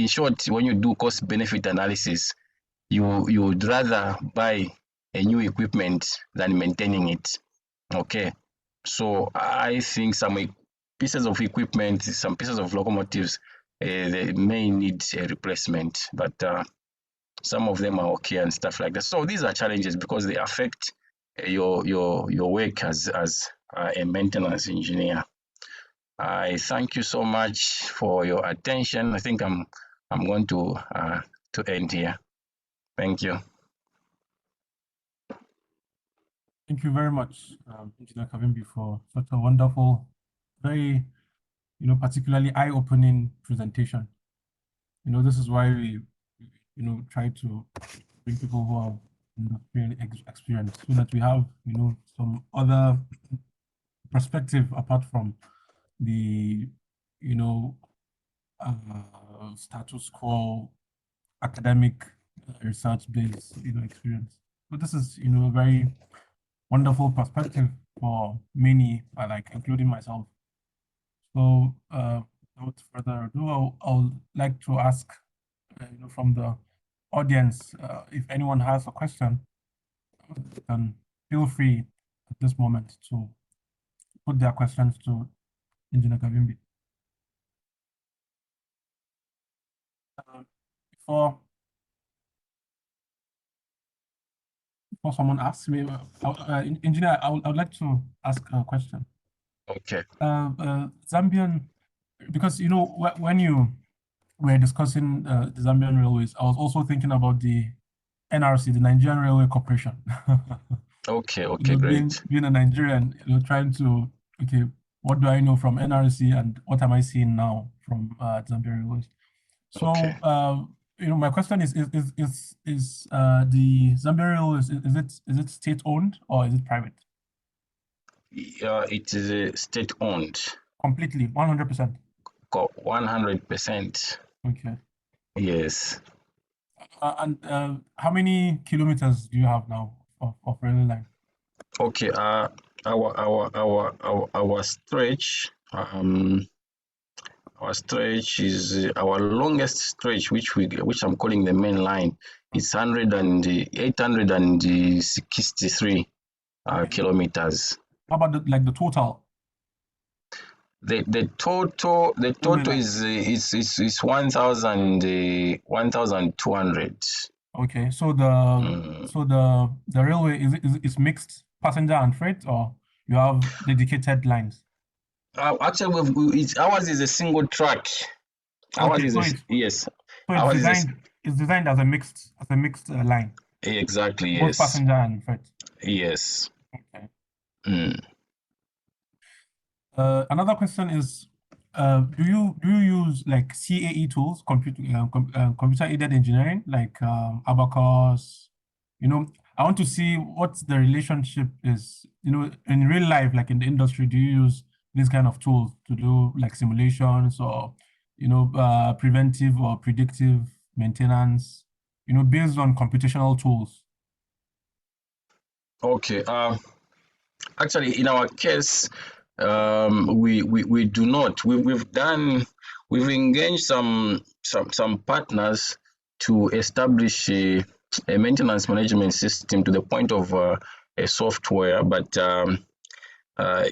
short, when you do cost benefit analysis, you would rather buy a new equipment than maintaining it. Okay, so I think some pieces of equipment, some pieces of locomotives, they may need a replacement, but some of them are okay and stuff like that. So these are challenges because they affect your work as a maintenance engineer. I thank you so much for your attention. I think I'm going to end here. Thank you. Thank you very much, Engineer Kavimbi, for such a wonderful, very, particularly eye-opening presentation. This is why we, try to bring people who have experience so that we have, some other perspective apart from the, status quo academic research-based, experience. But this is, a very wonderful perspective for many, like including myself. So, without further ado, I'll like to ask, from the audience, if anyone has a question, then feel free at this moment to put their questions to Engineer Kavimbi. Before someone asks me, Engineer, I would like to ask a question. Okay. Zambian, because when you were discussing the Zambian railways, I was also thinking about the NRC, the Nigerian Railway Corporation. Okay. Okay. Great. Being a Nigerian, trying to what do I know from NRC and what am I seeing now from Zambian Railways? So, Okay. my question is the Zambian Railways, is it state owned or is it private? It is state owned. Completely, 100%. 100%. Okay. Yes. And how many kilometers do you have now of railway line? Okay. Our stretch. Our stretch is our longest stretch, which I'm calling the main line. It's 863 kilometers. How about the total? The total is 1,200. Okay, so the railway is mixed passenger and freight, or you have dedicated lines? Actually, ours is a single track. Ours Okay, is so yes. it's designed as a mixed line. Exactly, Both yes. passenger and freight. Yes. Okay. Mm. Another question is, do you use like CAE tools, computer aided engineering, like Abacus? I want to see what the relationship is. In real life, like in the industry, do you use these kind of tools to do like simulations or preventive or predictive maintenance? Based on computational tools. Okay. Actually, in our case, we do not. We've engaged some partners to establish a maintenance management system to the point of a software, but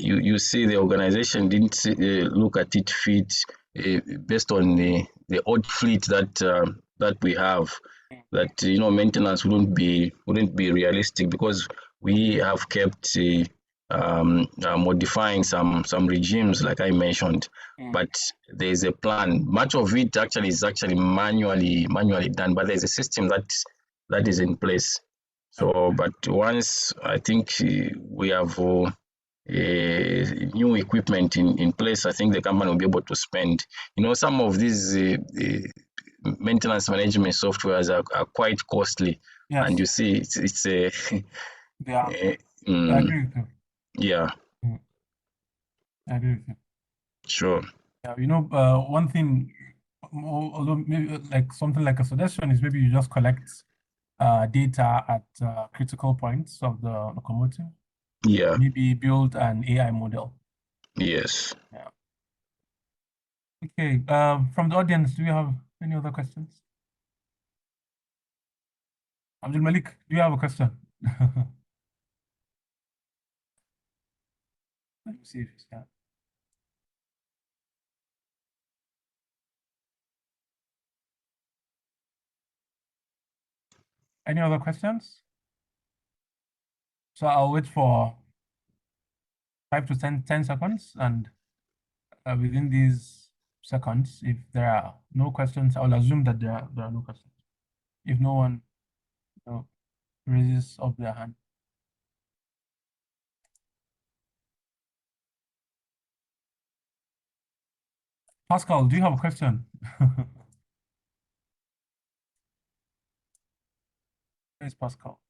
you see the organization didn't look at it fit based on the old fleet that we have, that maintenance wouldn't be realistic because we have kept modifying some regimes like I mentioned. But there is a plan. Much of it actually is actually manually done, but there's a system that is in place. So but once I think we have new equipment in place, I think the company will be able to spend. Some of these maintenance management softwares are quite costly. Yes. And you see, it's a yeah. I agree with you. Yeah. I agree with you. Sure. Yeah, one thing, although maybe like something like a suggestion is maybe you just collect data at critical points of the locomotive. Yeah. Maybe build an AI model. Yes. Yeah. Okay. From the audience, do you have any other questions? Abdul Malik, do you have a question? Let me see if he's got. Any other questions? So I'll wait for 5 to 10 seconds and within these seconds. If there are no questions, I'll assume that there are no questions. If no one raises up their hand. Pascal, do you have a question? Where's Pascal?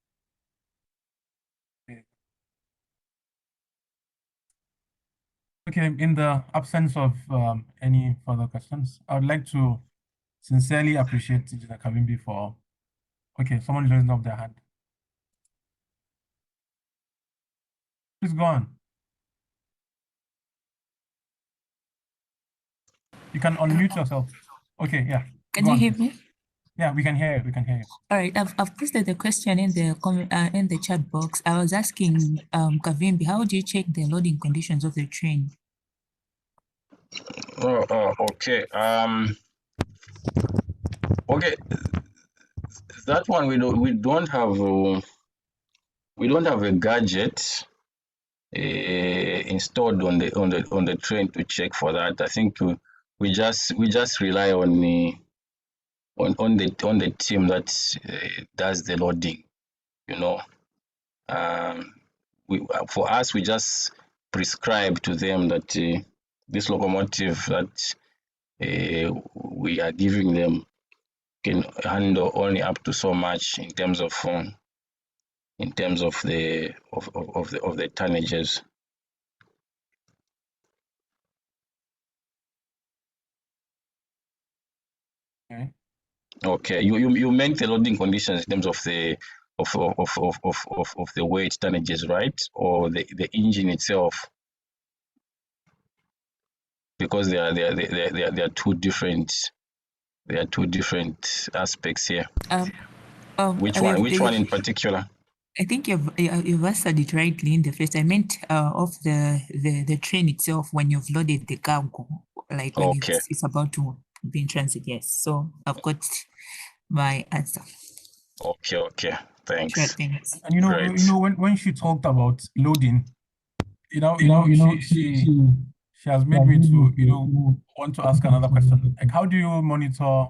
Okay, in the absence of any further questions, I would like to sincerely appreciate Engineer Kavimbi for. Okay, someone raised up their hand. Please go on. You can unmute yourself. Okay, yeah. Can you hear me? Yeah, we can hear you. We can hear you. All right, I've posted the question in the chat box. I was asking Kavimbi, how do you check the loading conditions of the train? Okay. Okay. That one we don't have a gadget installed on the train to check for that. I think we just rely on the team that does the loading. For us, we just prescribe to them that this locomotive that we are giving them can handle only up to so much in terms of the tonnages. Okay. Okay, you meant the loading conditions in terms of the the weight tonnages, right? Or the engine itself? Because they are two different aspects here. Which one in particular? I think you've answered it rightly in the first. I meant of the train itself when you've loaded the cargo, like when it's about to be in transit. Yes. So I've got my answer. Okay. Thanks. Sure, thanks. And when she talked about loading, she has made me to want to ask another question. Like, how do you monitor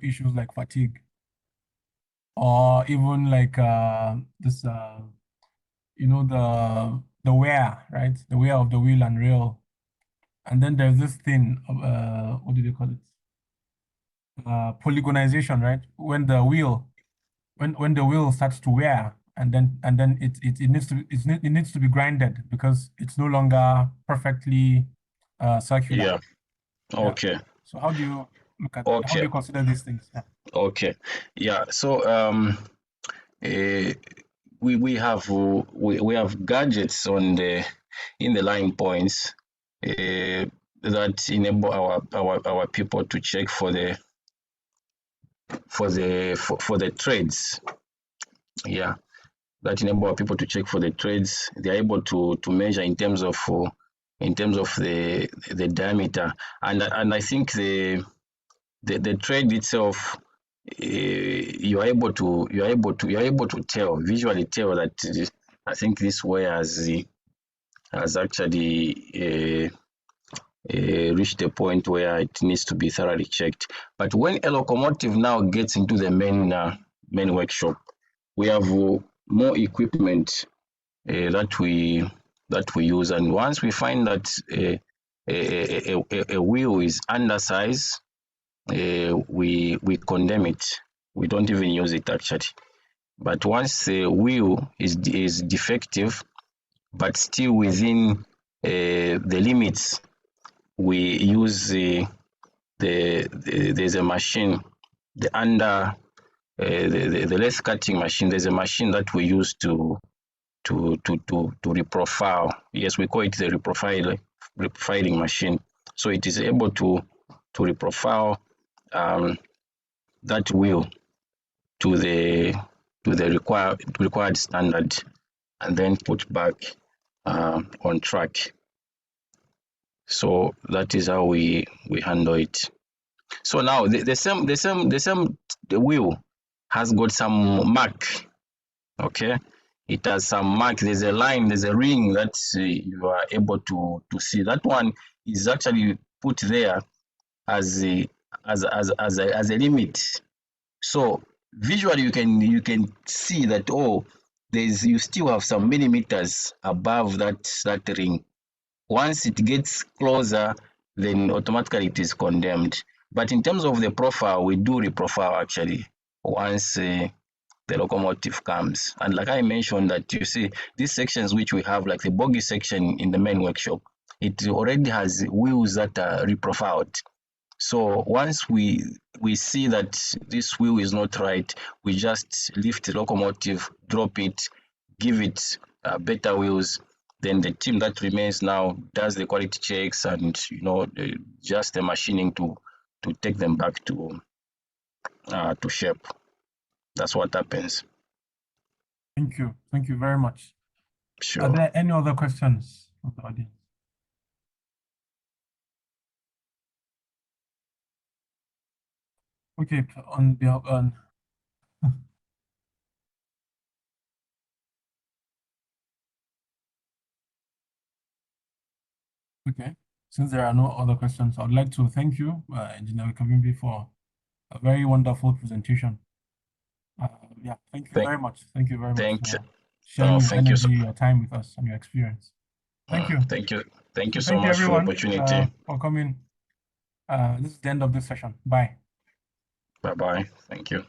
issues like fatigue, or even like this the wear, right? The wear of the wheel and rail. And then there's this thing of what do they call it? Polygonization, right? When the wheel starts to wear, and then it needs to be grinded because it's no longer perfectly circular. Yeah. Okay. So how do you look at how do you consider these things? Yeah. Okay. Yeah. So we have gadgets in the line points that enable our people to check for the trades. Yeah, that enable our people to check for the trades. They're able to measure in terms of the diameter, and I think the trade itself, you're able to visually tell that I think this way has actually reached a point where it needs to be thoroughly checked. But when a locomotive now gets into the main workshop, we have more equipment that we use, and once we find that a wheel is undersized, we condemn it. We don't even use it actually. But once the wheel is defective, but still within the limits, we use there's a machine, the lathe cutting machine. There's a machine that we use to reprofile. Yes, we call it the reprofiling machine. So it is able to reprofile that wheel to the required standard, and then put back on track. So that is how we handle it. So now the wheel has got some mark. Okay, it has some mark. There's a line, there's a ring that you are able to see. That one is actually put there as a as a limit. So visually you can see that, oh, there's you still have some millimeters above that ring. Once it gets closer, then automatically it is condemned. But in terms of the profile, we do reprofile actually once the locomotive comes. And like I mentioned, that you see these sections which we have, like the bogie section in the main workshop, it already has wheels that are reprofiled. So once we see that this wheel is not right, we just lift the locomotive, drop it, give it better wheels. Then the team that remains now does the quality checks and just the machining to take them back to shape. That's what happens. Thank you very much. Sure. Are there any other questions from the audience? Okay, on behalf okay, since there are no other questions, I'd like to thank you, Engineer Kavimbi, for a very wonderful presentation. Yeah, thank you very much. Thank you very much for sharing your energy, your time with us, and your experience. Thank you. Thank you. Thank you so Thank you, much for the everyone, opportunity. for coming. This is the end of this session. Bye. Bye-bye. Thank you.